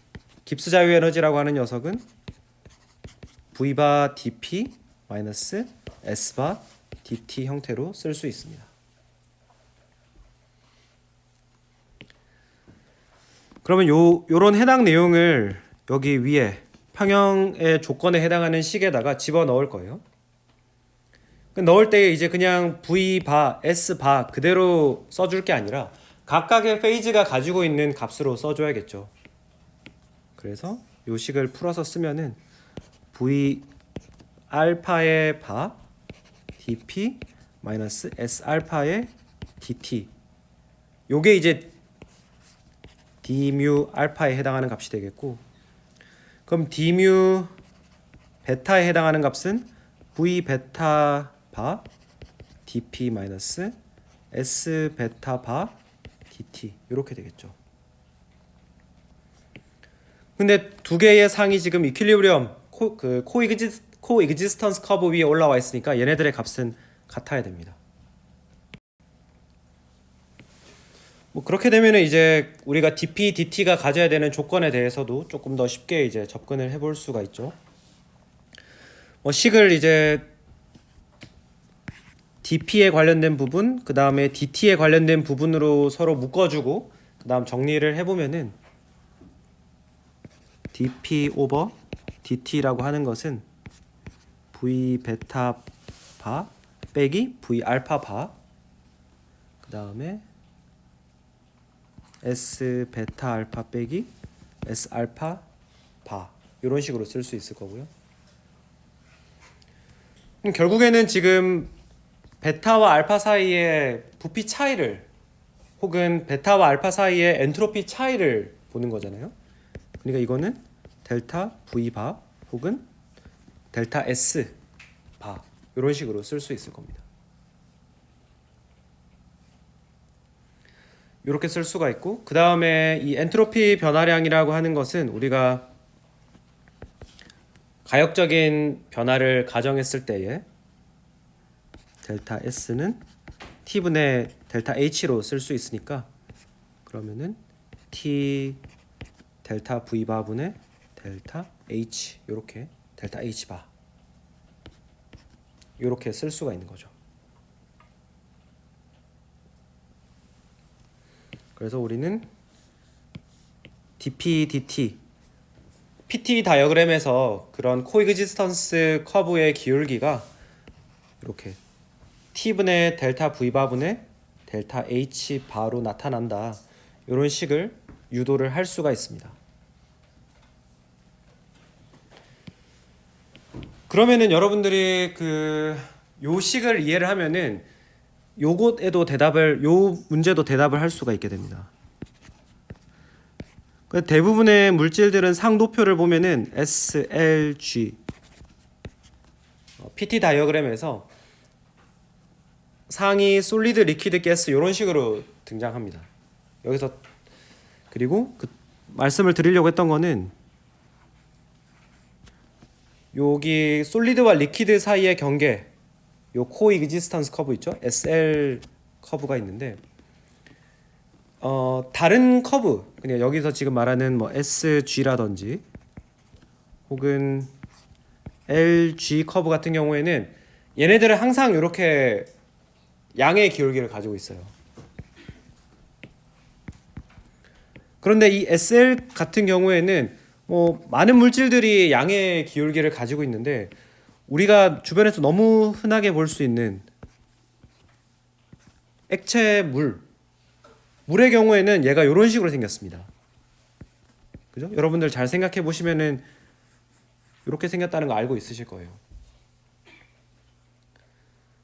깁스 자유 에너지라고 하는 녀석은 V바 dp 마이너스 S바 dt 형태로 쓸 수 있습니다. 그러면 요런 해당 내용을 여기 위에 평형의 조건에 해당하는 식에다가 집어 넣을 거예요. 넣을 때 이제 그냥 V바, S바 그대로 써줄 게 아니라 각각의 페이즈가 가지고 있는 값으로 써줘야겠죠. 그래서 요 식을 풀어서 쓰면은 V 알파의 바 dp 마이너스 S 알파의 dt, 요게 이제 d뮤 알파에 해당하는 값이 되겠고, 그럼 d뮤 베타에 해당하는 값은 V 베타 바 dp 마이너스 S 베타 바 dt 이렇게 되겠죠. 근데 두 개의 상이 지금 이퀄리브리엄 코익지스턴스 커브 위에 올라와 있으니까 얘네들의 값은 같아야 됩니다. 뭐 그렇게 되면은 이제 우리가 dp dt가 가져야 되는 조건에 대해서도 조금 더 쉽게 이제 접근을 해볼 수가 있죠. 뭐 식을 이제 dp에 관련된 부분, 그 다음에 dt에 관련된 부분으로 서로 묶어주고, 그 다음 정리를 해보면은 dp 오버 dt라고 하는 것은 v 베타 바 빼기 v 알파 바, 그 다음에 S 베타 알파 빼기 S 알파 바, 이런 식으로 쓸 수 있을 거고요. 그럼 결국에는 지금 베타와 알파 사이의 부피 차이를, 혹은 베타와 알파 사이의 엔트로피 차이를 보는 거잖아요. 그러니까 이거는 델타 V 바 혹은 델타 S 바, 이런 식으로 쓸 수 있을 겁니다. 이렇게 쓸 수가 있고, 그 다음에 이 엔트로피 변화량이라고 하는 것은 우리가 가역적인 변화를 가정했을 때에 델타 S는 T분의 델타 H로 쓸 수 있으니까, 그러면은 T 델타 V 바분의 델타 H, 요렇게 델타 H 바 요렇게 쓸 수가 있는 거죠. 그래서 우리는 dp dt PT 다이어그램에서 그런 코익지스턴스 커브의 기울기가 이렇게 T분의 델타 V 바분의 델타 H 바로 나타난다, 이런 식을 유도를 할 수가 있습니다. 그러면은 여러분들이 요 식을 이해를 하면은 요 문제도 대답을 할 수가 있게 됩니다. 대부분의 물질들은 상도표를 보면은 SLG PT 다이어그램에서 상이 솔리드, 리퀴드, 가스 이런 식으로 등장합니다. 여기서 그리고 그 말씀을 드리려고 했던 거는 여기 솔리드와 리퀴드 사이의 경계, 요 코익지스턴스 커브 있죠? SL 커브가 있는데 다른 커브, 그냥 여기서 지금 말하는 뭐 SG라든지 혹은 LG 커브 같은 경우에는 얘네들은 항상 이렇게 양의 기울기를 가지고 있어요. 그런데 이 SL 같은 경우에는 뭐 많은 물질들이 양의 기울기를 가지고 있는데 우리가 주변에서 너무 흔하게 볼 수 있는 액체 물의 경우에는 얘가 이런 식으로 생겼습니다. 그죠? 여러분들 잘 생각해 보시면은 이렇게 생겼다는 거 알고 있으실 거예요.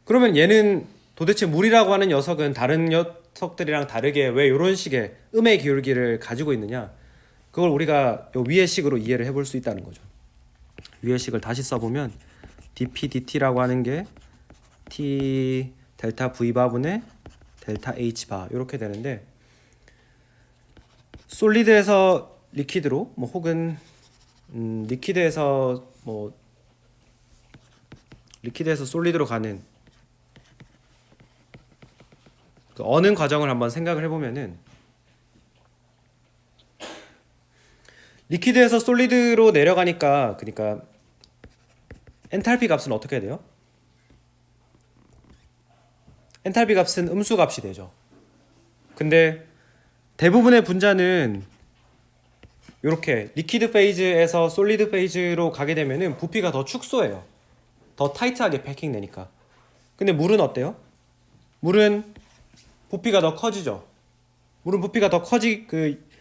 그러면 얘는 도대체 물이라고 하는 녀석은 다른 녀석들이랑 다르게 왜 이런 식의 음의 기울기를 가지고 있느냐? 그걸 우리가 요 위의 식으로 이해를 해볼 수 있다는 거죠. 위의 식을 다시 써보면 dp dt라고 하는 게 t 델타 v 바분의 델타 h 바 이렇게 되는데 솔리드에서 리퀴드로 뭐 혹은 리퀴드에서 솔리드로 가는 그 어는 과정을 한번 생각을 해보면은 리퀴드에서 솔리드로 내려가니까 그러니까 엔탈피 값은 어떻게 돼요? 엔탈피 값은 음수 값이 되죠. 근데 대부분의 분자는 이렇게 리퀴드 페이즈에서 솔리드 페이즈로 가게 되면은 부피가 더 축소해요. 더 타이트하게 패킹되니까. 근데 물은 어때요? 물은 부피가 더 커지죠. 물은 부피가 더 그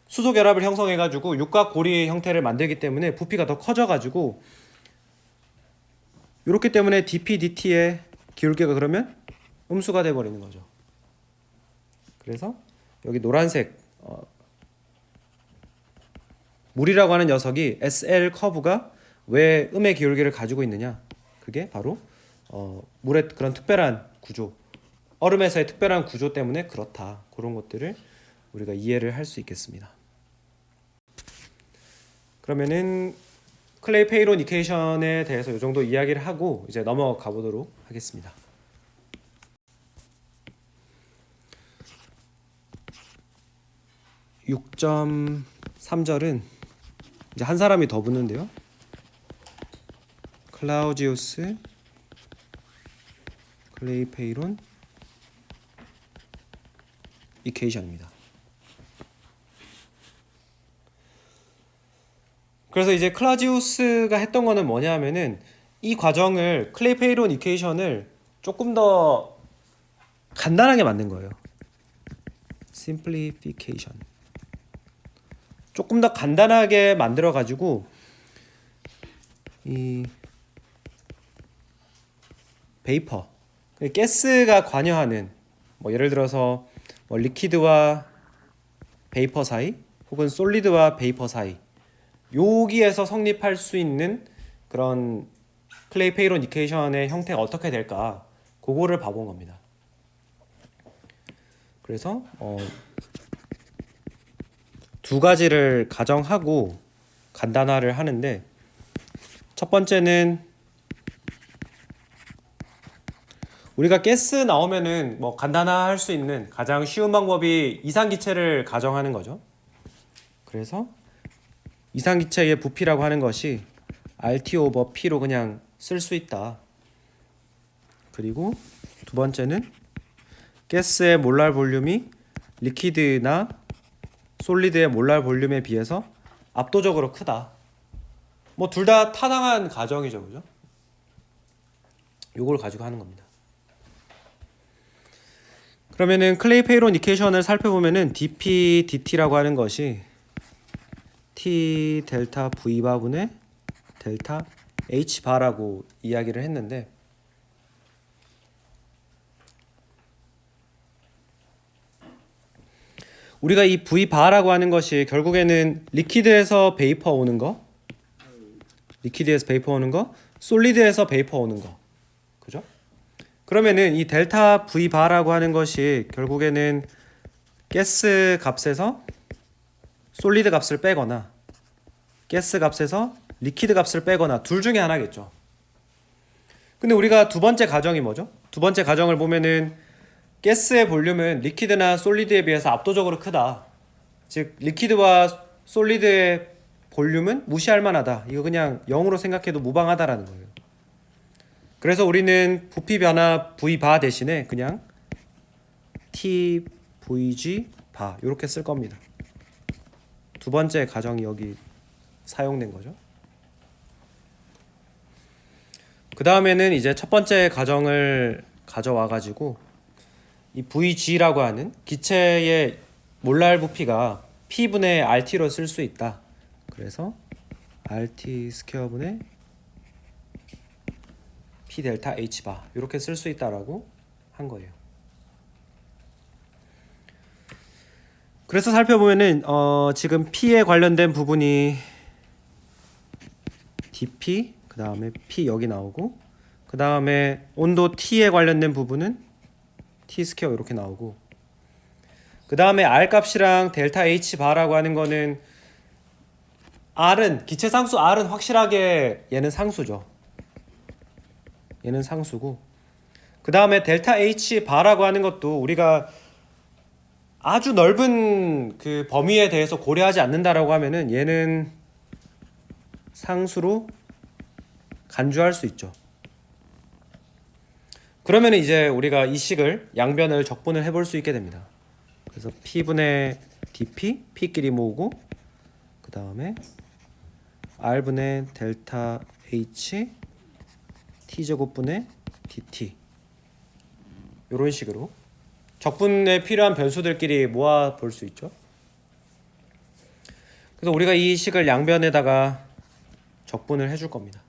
수소 결합을 형성해 가지고 육각고리 형태를 만들기 때문에 부피가 더 커져 가지고 이렇기 때문에 dp dt의 기울기가 그러면 음수가 돼 버리는 거죠. 그래서 여기 노란색 물이라고 하는 녀석이 SL 커브가 왜 음의 기울기를 가지고 있느냐? 그게 바로 물의 그런 특별한 구조, 얼음에서의 특별한 구조 때문에 그렇다. 그런 것들을 우리가 이해를 할 수 있겠습니다. 그러면은 클레이 페이론 이퀘이션에 대해서 이 정도 이야기를 하고 이제 넘어가 보도록 하겠습니다. (6.3절은) 이제 한 사람이 더 붙는데요. 클라우지우스 클레이 페이론 이퀘이션입니다. 그래서 이제 클라우지우스가 했던 거는 뭐냐 하면은 이 과정을 클레이 페이론 이퀘이션을 조금 더 간단하게 만든 거예요. simplification. 조금 더 간단하게 만들어 가지고 이 베이퍼, 가스가 관여하는 뭐 예를 들어서 뭐 리퀴드와 베이퍼 사이 혹은 솔리드와 베이퍼 사이 여기에서 성립할 수 있는 그런 클레이 페이론 이퀘이션의 형태가 어떻게 될까 그거를 봐본 겁니다. 그래서 두 가지를 가정하고 간단화를 하는데 첫 번째는 우리가 가스 나오면은 뭐 간단화할 수 있는 가장 쉬운 방법이 이상기체를 가정하는 거죠. 그래서 이상기체의 부피라고 하는 것이 RT 오버 P로 그냥 쓸 수 있다. 그리고 두 번째는 가스의 몰랄 볼륨이 리퀴드나 솔리드의 몰랄 볼륨에 비해서 압도적으로 크다. 뭐 둘 다 타당한 가정이죠, 그죠? 요걸 가지고 하는 겁니다. 그러면은 클레이 페이론 이퀘이션을 살펴보면은 dp dt라고 하는 것이 t 델타 v 바분의 델타 h 바라고 이야기를 했는데 우리가 이 v 바라고 하는 것이 결국에는 리퀴드에서 베이퍼 오는 거, 솔리드에서 베이퍼 오는 거, 그죠? 그러면은 이 델타 V 바라고 하는 것이 결국에는 가스 값에서 솔리드 값을 빼거나 가스 값에서 리퀴드 값을 빼거나 둘 중에 하나겠죠. 근데 우리가 두 번째 가정이 뭐죠? 두 번째 가정을 보면은 가스의 볼륨은 리퀴드나 솔리드에 비해서 압도적으로 크다. 즉 리퀴드와 솔리드의 볼륨은 무시할 만하다. 이거 그냥 0으로 생각해도 무방하다라는 거예요. 그래서 우리는 부피 변화 V 바 대신에 그냥 T VG 바 이렇게 쓸 겁니다. 두 번째 가정이 여기 사용된 거죠. 그 다음에는 이제 첫 번째 가정을 가져와 가지고 이 VG라고 하는 기체의 몰랄 부피가 P분의 RT로 쓸 수 있다. 그래서 RT 스퀘어분의 P 델타 H 바 이렇게 쓸 수 있다라고 한 거예요. 그래서 살펴보면은 지금 P에 관련된 부분이 dP 그 다음에 P 여기 나오고 그 다음에 온도 T에 관련된 부분은 T 스퀘어 이렇게 나오고 그 다음에 R 값이랑 델타 H 바라고 하는 거는 R은 기체 상수 R은 확실하게 얘는 상수죠. 얘는 상수고 그 다음에 델타 H 바라고 하는 것도 우리가 아주 넓은 그 범위에 대해서 고려하지 않는다라고 하면은 얘는 상수로 간주할 수 있죠. 그러면 이제 우리가 이 식을 양변을 적분을 해볼 수 있게 됩니다. 그래서 P분의 dP, P끼리 모으고 그 다음에 R분의 델타 H T제곱분의 dt 이런 식으로 적분에 필요한 변수들끼리 모아 볼 수 있죠. 그래서 우리가 이 식을 양변에다가 적분을 해줄 겁니다.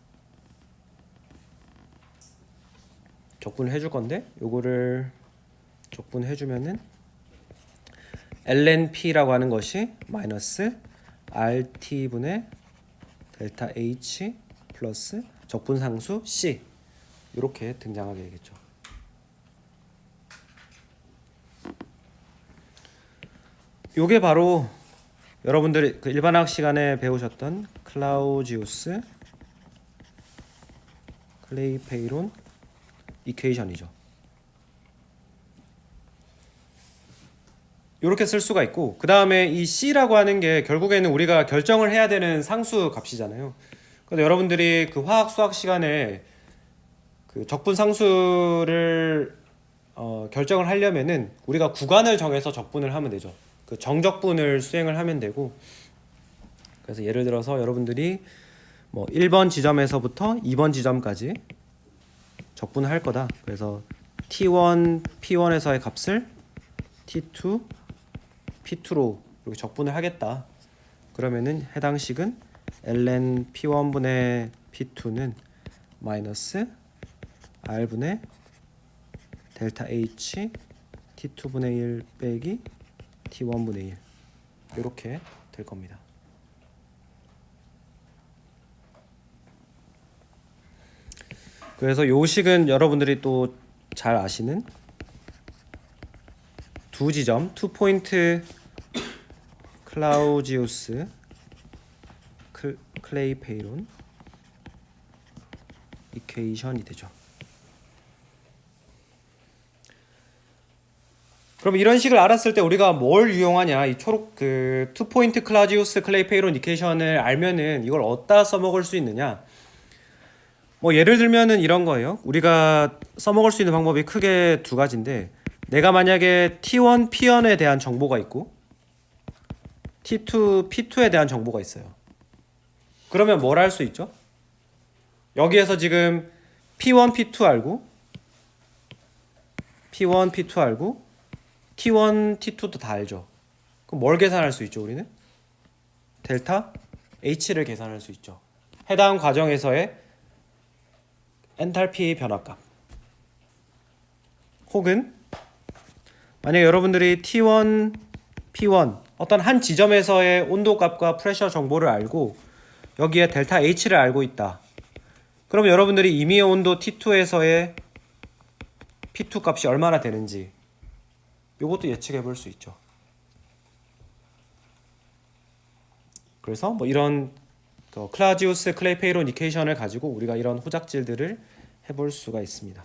적분을 해줄 건데 요거를 적분해주면은 lnp라고 하는 것이 마이너스 rt분의 델타 h 플러스 적분상수 c 이렇게 등장하게 되겠죠. 요게 바로 여러분들이 그 일반학 시간에 배우셨던 클라우지우스 클레이페이론 이퀘이션이죠. 이렇게 쓸 수가 있고 그 다음에 이 C라고 하는 게 결국에는 우리가 결정을 해야 되는 상수 값이잖아요. 근데 여러분들이 그 화학 수학 시간에 그 적분 상수를 결정을 하려면은 우리가 구간을 정해서 적분을 하면 되죠. 그 정적분을 수행을 하면 되고 그래서 예를 들어서 여러분들이 뭐 1번 지점에서부터 2번 지점까지 적분을 할 거다. 그래서 T1, P1에서의 값을 T2, P2로 이렇게 적분을 하겠다. 그러면은 해당 식은 ln P1분의 P2는 마이너스 R분의 델타 H T2분의 1 빼기 T1분의 1 이렇게 될 겁니다. 그래서 요 식은 여러분들이 또 잘 아시는 두 지점, 투 포인트 클라우지우스 클레이페이론 이퀘이션이 되죠. 그럼 이런 식을 알았을 때 우리가 뭘 유용하냐? 이 초록 그 투 포인트 클라우지우스 클레이페이론 이퀘이션을 알면은 이걸 어디다 써먹을 수 있느냐? 뭐 예를 들면은 이런 거예요. 우리가 써먹을 수 있는 방법이 크게 두 가지인데 내가 만약에 T1, P1에 대한 정보가 있고 T2, P2에 대한 정보가 있어요. 그러면 뭘 할 수 있죠? 여기에서 지금 P1, P2 알고 P1, P2 알고 T1, T2도 다 알죠. 그럼 뭘 계산할 수 있죠, 우리는? 델타 H를 계산할 수 있죠. 해당 과정에서의 엔탈피 변화값. 혹은 만약에 여러분들이 T1, P1 어떤 한 지점에서의 온도값과 프레셔 정보를 알고 여기에 델타 H를 알고 있다. 그럼 여러분들이 임의의 온도 T2에서의 P2 값이 얼마나 되는지 이것도 예측해 볼 수 있죠. 그래서 뭐 이런 클라우지우스 클레이페이론 이퀘이션을 가지고 우리가 이런 후작질들을 해볼 수가 있습니다.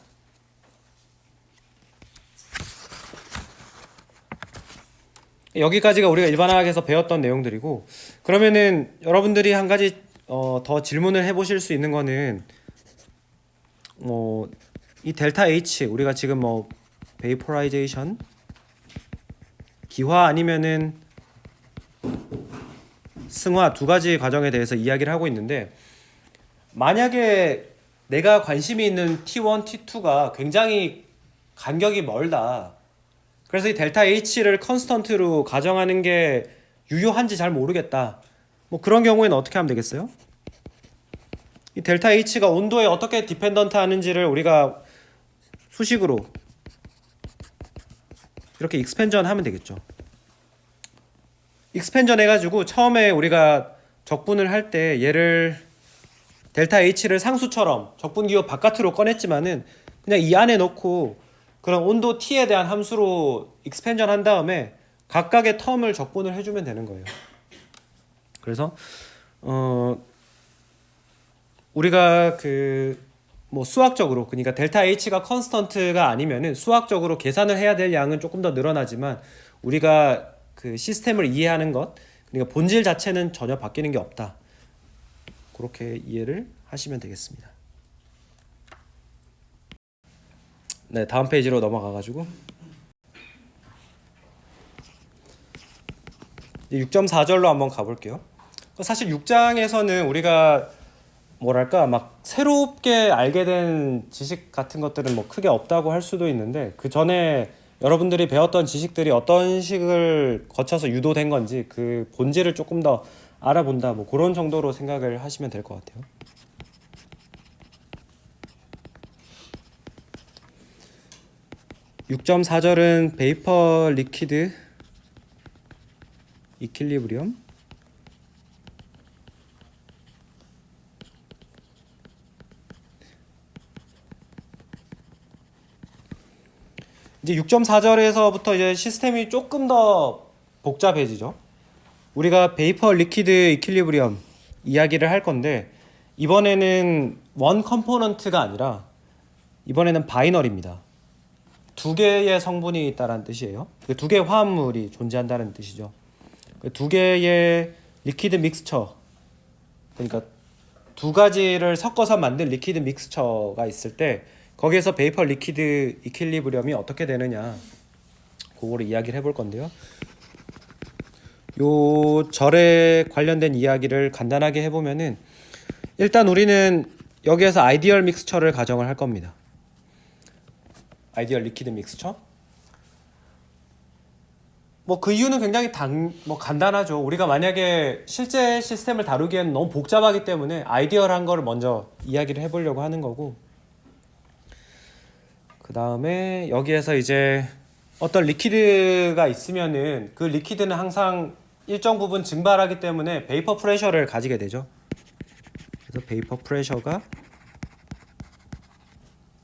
여기까지가 우리가 일반화학에서 배웠던 내용들이고, 그러면은 여러분들이 한 가지 더 질문을 해보실 수 있는 거는 이 델타 H 우리가 지금 뭐 베이퍼라이제이션 기화 아니면은 승화 두 가지 과정에 대해서 이야기를 하고 있는데, 만약에 내가 관심이 있는 T1, T2가 굉장히 간격이 멀다. 그래서 이 델타 H를 컨스턴트로 가정하는 게 유효한지 잘 모르겠다. 뭐 그런 경우에는 어떻게 하면 되겠어요? 이 델타 H가 온도에 어떻게 디펜던트 하는지를 우리가 수식으로 이렇게 익스펜전 하면 되겠죠. 익스펜전 해가지고 처음에 우리가 적분을 할 때 얘를 델타 H를 상수처럼 적분기호 바깥으로 꺼냈지만은 그냥 이 안에 넣고 그런 온도 T에 대한 함수로 익스펜전 한 다음에 각각의 텀을 적분을 해주면 되는 거예요. 그래서 우리가 뭐 수학적으로, 그러니까 델타 H가 컨스턴트가 아니면은 수학적으로 계산을 해야 될 양은 조금 더 늘어나지만 우리가 그 시스템을 이해하는 것, 그러니까 본질 자체는 전혀 바뀌는 게 없다. 그렇게 이해를 하시면 되겠습니다. 네, 다음 페이지로 넘어가가지고 6.4절로 한번 가볼게요. 사실 6장에서는 우리가 뭐랄까 막 새롭게 알게 된 지식 같은 것들은 뭐 크게 없다고 할 수도 있는데, 그 전에 여러분들이 배웠던 지식들이 어떤 식을 거쳐서 유도된 건지 그 본질을 조금 더 알아본다, 뭐 그런 정도로 생각을 하시면 될 것 같아요. (6.4절은) 베이퍼 리퀴드 이퀄리브리엄. 이제 6.4절에서부터 이제 시스템이 조금 더 복잡해지죠. 우리가 베이퍼 리퀴드 이퀄리브리엄 이야기를 할 건데, 이번에는 원 컴포넌트가 아니라 이번에는 바이너리입니다. 두 개의 성분이 있다는 뜻이에요. 두 개의 화합물이 존재한다는 뜻이죠. 두 개의 리퀴드 믹스처, 그러니까 두 가지를 섞어서 만든 리퀴드 믹스처가 있을 때 거기에서 베이퍼 리퀴드 이퀄리브리엄이 어떻게 되느냐, 그거를 이야기를 해볼 건데요. 요 절에 관련된 이야기를 간단하게 해보면은, 일단 우리는 여기에서 아이디얼 믹스처를 가정을 할 겁니다. 아이디얼 리퀴드 믹스처. 뭐 그 이유는 굉장히 간단하죠. 우리가 만약에 실제 시스템을 다루기에는 너무 복잡하기 때문에 아이디얼한 거를 먼저 이야기를 해보려고 하는 거고, 그 다음에 여기에서 이제 어떤 리퀴드가 있으면은 그 리퀴드는 항상 일정 부분 증발하기 때문에 베이퍼 프레셔를 가지게 되죠. 그래서 베이퍼 프레셔가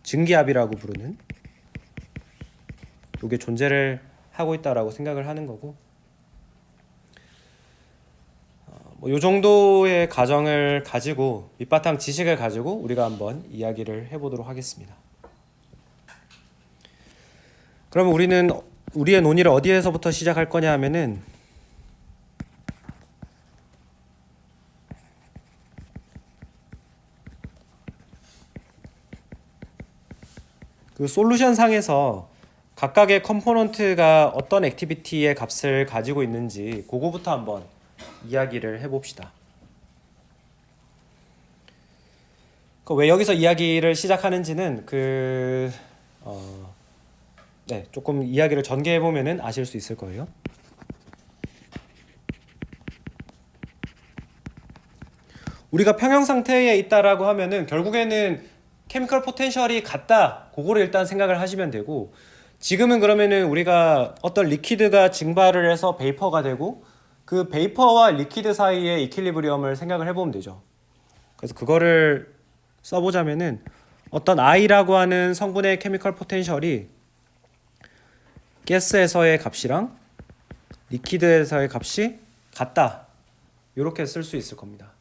증기압이라고 부르는 이게 존재를 하고 있다라고 생각을 하는 거고, 뭐 요 정도의 가정을 가지고 밑바탕 지식을 가지고 우리가 한번 이야기를 해보도록 하겠습니다. 그러면 우리는 우리의 논의를 어디에서부터 시작할 거냐 하면은, 그 솔루션 상에서 각각의 컴포넌트가 어떤 액티비티의 값을 가지고 있는지 그거부터 한번 이야기를 해봅시다. 왜 여기서 이야기를 시작하는지는 조금 이야기를 전개해 보면은 아실 수 있을 거예요. 우리가 평형 상태에 있다라고 하면은 결국에는 케미컬 포텐셜이 같다, 그거를 일단 생각을 하시면 되고, 지금은 그러면은 우리가 어떤 리퀴드가 증발을 해서 베이퍼가 되고 그 베이퍼와 리퀴드 사이의 이퀄리브리엄을 생각을 해보면 되죠. 그래서 그거를 써보자면은 어떤 I라고 하는 성분의 케미컬 포텐셜이 가스에서의 값이랑 리퀴드에서의 값이 같다. 이렇게 쓸 수 있을 겁니다.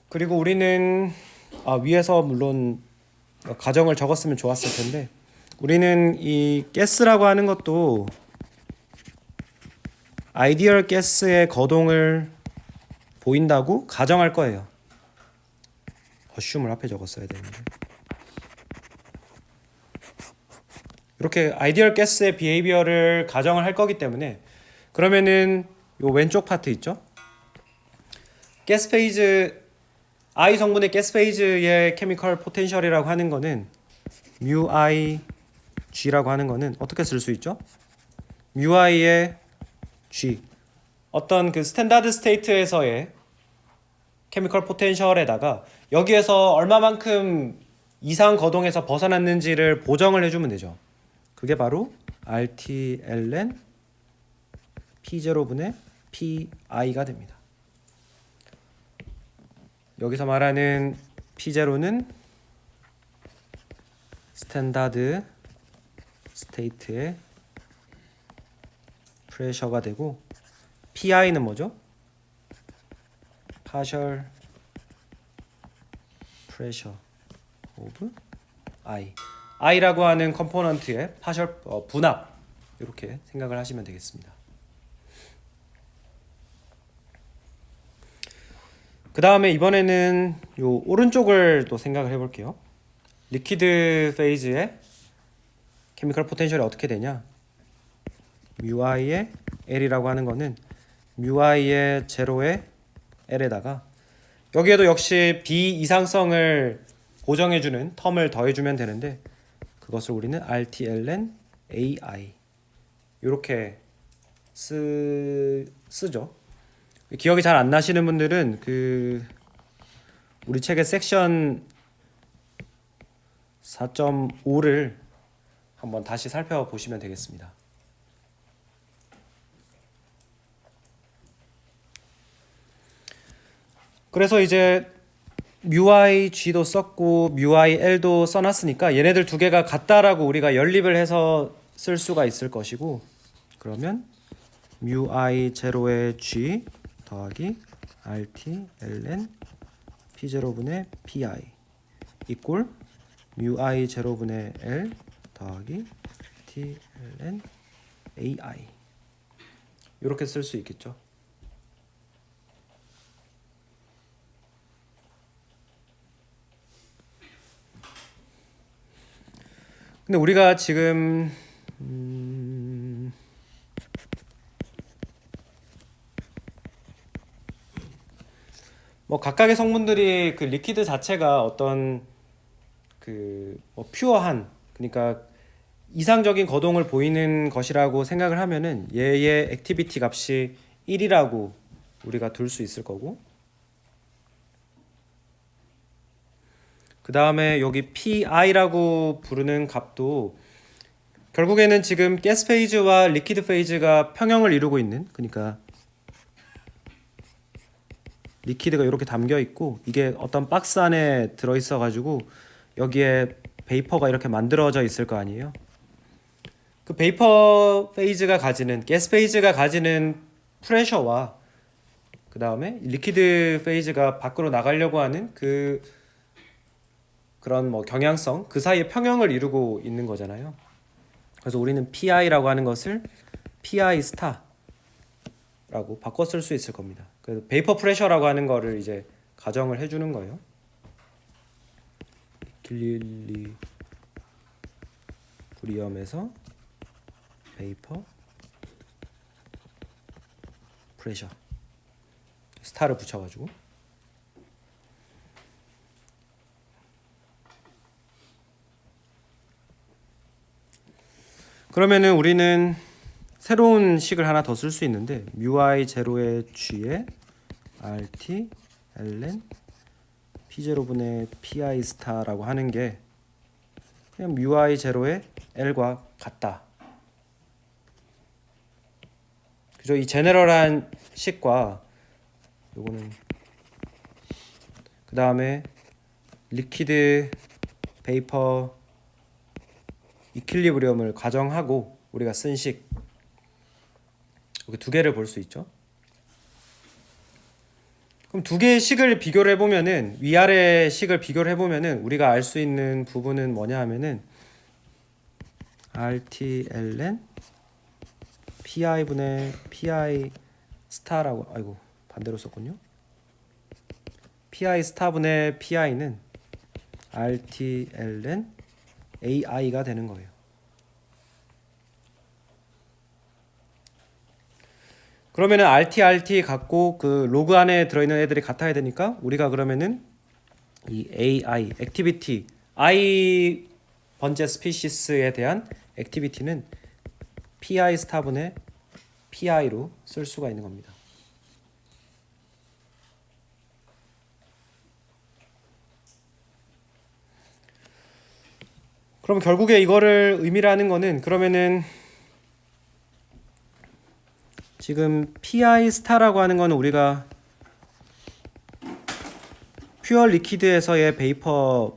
그리고 우리는 위에서 물론 가정을 적었으면 좋았을 텐데 우리는 이 가스라고 하는 것도 아이디얼 가스의 거동을 보인다고 가정할 거예요. 어슘을 앞에 적었어야 되는데 이렇게 아이디얼 가스의 비헤이비어를 가정을 할 거기 때문에 그러면은 요 왼쪽 파트 있죠? 가스 페이즈 I 성분의 가스 페이즈의 케미컬 포텐셜이라고 하는 거는 mu I G라고 하는 거는 어떻게 쓸 수 있죠? mu I의 G 어떤 그 스탠다드 스테이트에서의 케미컬 포텐셜에다가 여기에서 얼마만큼 이상 거동에서 벗어났는지를 보정을 해주면 되죠. 그게 바로 RT ln P0분의 PI가 됩니다. 여기서 말하는 P0는 스탠다드 스테이트의 프레셔가 되고 PI는 뭐죠? partial pressure of I라고 하는 컴포넌트의 partial 분압 이렇게 생각을 하시면 되겠습니다. 그 다음에 이번에는 요 오른쪽을 또 생각을 해볼게요. 리퀴드 페이즈의 케미컬 포텐셜이 어떻게 되냐? mu i의 L이라고 하는 거는 mu i의 제로의 L에다가 여기에도 역시 비이상성을 보정해주는 텀을 더해주면 되는데 그것을 우리는 RT ln AI 이렇게 쓰죠. 기억이 잘 안 나시는 분들은 그 우리 책의 섹션 4.5를 한번 다시 살펴보시면 되겠습니다. 그래서 이제 muiG도 썼고 muiL도 써놨으니까 얘네들 두 개가 같다라고 우리가 연립을 해서 쓸 수가 있을 것이고 그러면 muI0의 G 더하기 RT ln P0분의 PI 이꼴 muI0분의 L 더하기 T ln AI 이렇게 쓸 수 있겠죠. 근데 우리가 지금 뭐 각각의 성분들이 그 리퀴드 자체가 어떤 그 뭐 퓨어한 그러니까 이상적인 거동을 보이는 것이라고 생각을 하면은 얘의 액티비티 값이 1이라고 우리가 둘 수 있을 거고 그 다음에 여기 PI라고 부르는 값도 결국에는 지금 가스 페이즈와 리퀴드 페이즈가 평형을 이루고 있는 그러니까 리퀴드가 이렇게 담겨 있고 이게 어떤 박스 안에 들어 있어 가지고 여기에 베이퍼가 이렇게 만들어져 있을 거 아니에요. 그 베이퍼 페이즈가 가지는 가스 페이즈가 가지는 프레셔와 그 다음에 리퀴드 페이즈가 밖으로 나가려고 하는 그런 뭐 경향성 그 사이에 평형을 이루고 있는 거잖아요. 그래서 우리는 PI라고 하는 것을 PI 스타라고 바꿔 쓸 수 있을 겁니다. 그래서 베이퍼 프레셔라고 하는 거를 이제 가정을 해주는 거예요. 이퀄리브리엄에서 베이퍼 프레셔 스타를 붙여가지고 그러면은 우리는 새로운 식을 하나 더 쓸 수 있는데 muI 제로의 G에 RT ln P0분의 PI 스타라고 하는 게 그냥 muI 제로의 L과 같다. 그죠? 이 제너럴한 식과 요거는 그 다음에 리퀴드 베이퍼 이퀄리브리엄을 가정하고 우리가 쓴 식, 여기 두 개를 볼 수 있죠. 그럼 두 개의 식을 비교를 해보면은, 위아래 식을 비교를 해보면은 우리가 알 수 있는 부분은 뭐냐 하면은 RTLN PI분의 PI 스타라고, 아이고 반대로 썼군요. PI 스타분의 PI는 RTLN AI가 되는 거예요. 그러면은 RT 갖고 그 로그 안에 들어있는 애들이 같아야 되니까 우리가 그러면은 이 AI 액티비티 I 번째 스피시스에 대한 액티비티는 PI 스타분의 PI로 쓸 수가 있는 겁니다. 그럼 결국에 이거를 의미를 하는 거는, 그러면은 지금 PI 스타라고 하는 거는 우리가 퓨어 리퀴드에서의 베이퍼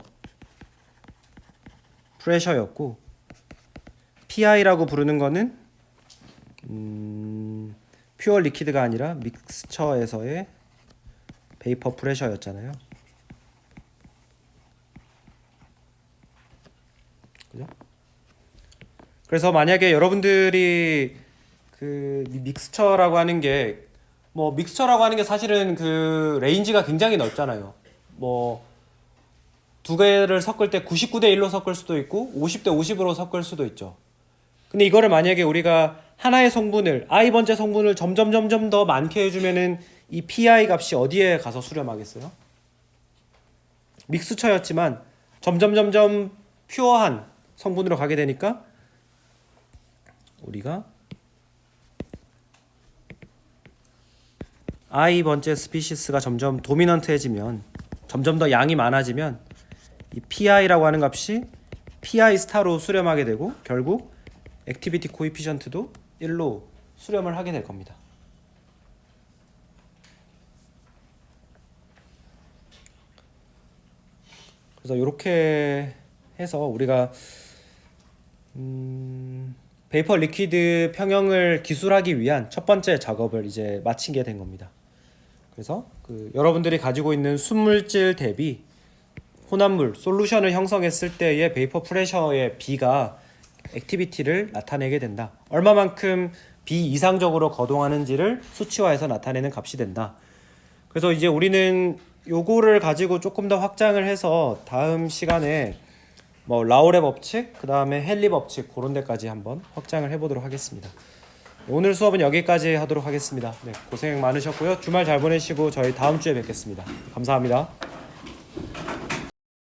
프레셔였고, PI라고 부르는 거는 퓨어 리퀴드가 아니라 믹스처에서의 베이퍼 프레셔였잖아요. 그죠? 그래서 만약에 여러분들이 그 믹스처라고 하는 게, 뭐 믹스처라고 하는 게 사실은 그 레인지가 굉장히 넓잖아요. 뭐 두 개를 섞을 때 99대 1로 섞을 수도 있고 50대 50으로 섞을 수도 있죠. 근데 이거를 만약에 우리가 하나의 성분을, I 번째 성분을 점점 더 많게 해주면은 이 PI 값이 어디에 가서 수렴하겠어요? 믹스처였지만 점점 퓨어한 성분으로 가게 되니까 우리가 I 번째 스피시스가 점점 도미넌트해지면, 점점 더 양이 많아지면 이 PI라고 하는 값이 PI 스타로 수렴하게 되고 결국 액티비티 코이피션트도 1로 수렴을 하게 될 겁니다. 그래서 이렇게 해서 우리가 베이퍼 리퀴드 평형을 기술하기 위한 첫 번째 작업을 이제 마친 게 된 겁니다. 그래서 그 여러분들이 가지고 있는 순물질 대비 혼합물 솔루션을 형성했을 때의 베이퍼 프레셔의 B가 액티비티를 나타내게 된다. 얼마만큼 비이상적으로 거동하는지를 수치화해서 나타내는 값이 된다. 그래서 이제 우리는 요거를 가지고 조금 더 확장을 해서 다음 시간에 뭐 라우레 법칙, 그 다음에 헨리 법칙, 그런 데까지 한번 확장을 해보도록 하겠습니다. 오늘 수업은 여기까지 하도록 하겠습니다. 네, 고생 많으셨고요. 주말 잘 보내시고 저희 다음 주에 뵙겠습니다. 감사합니다.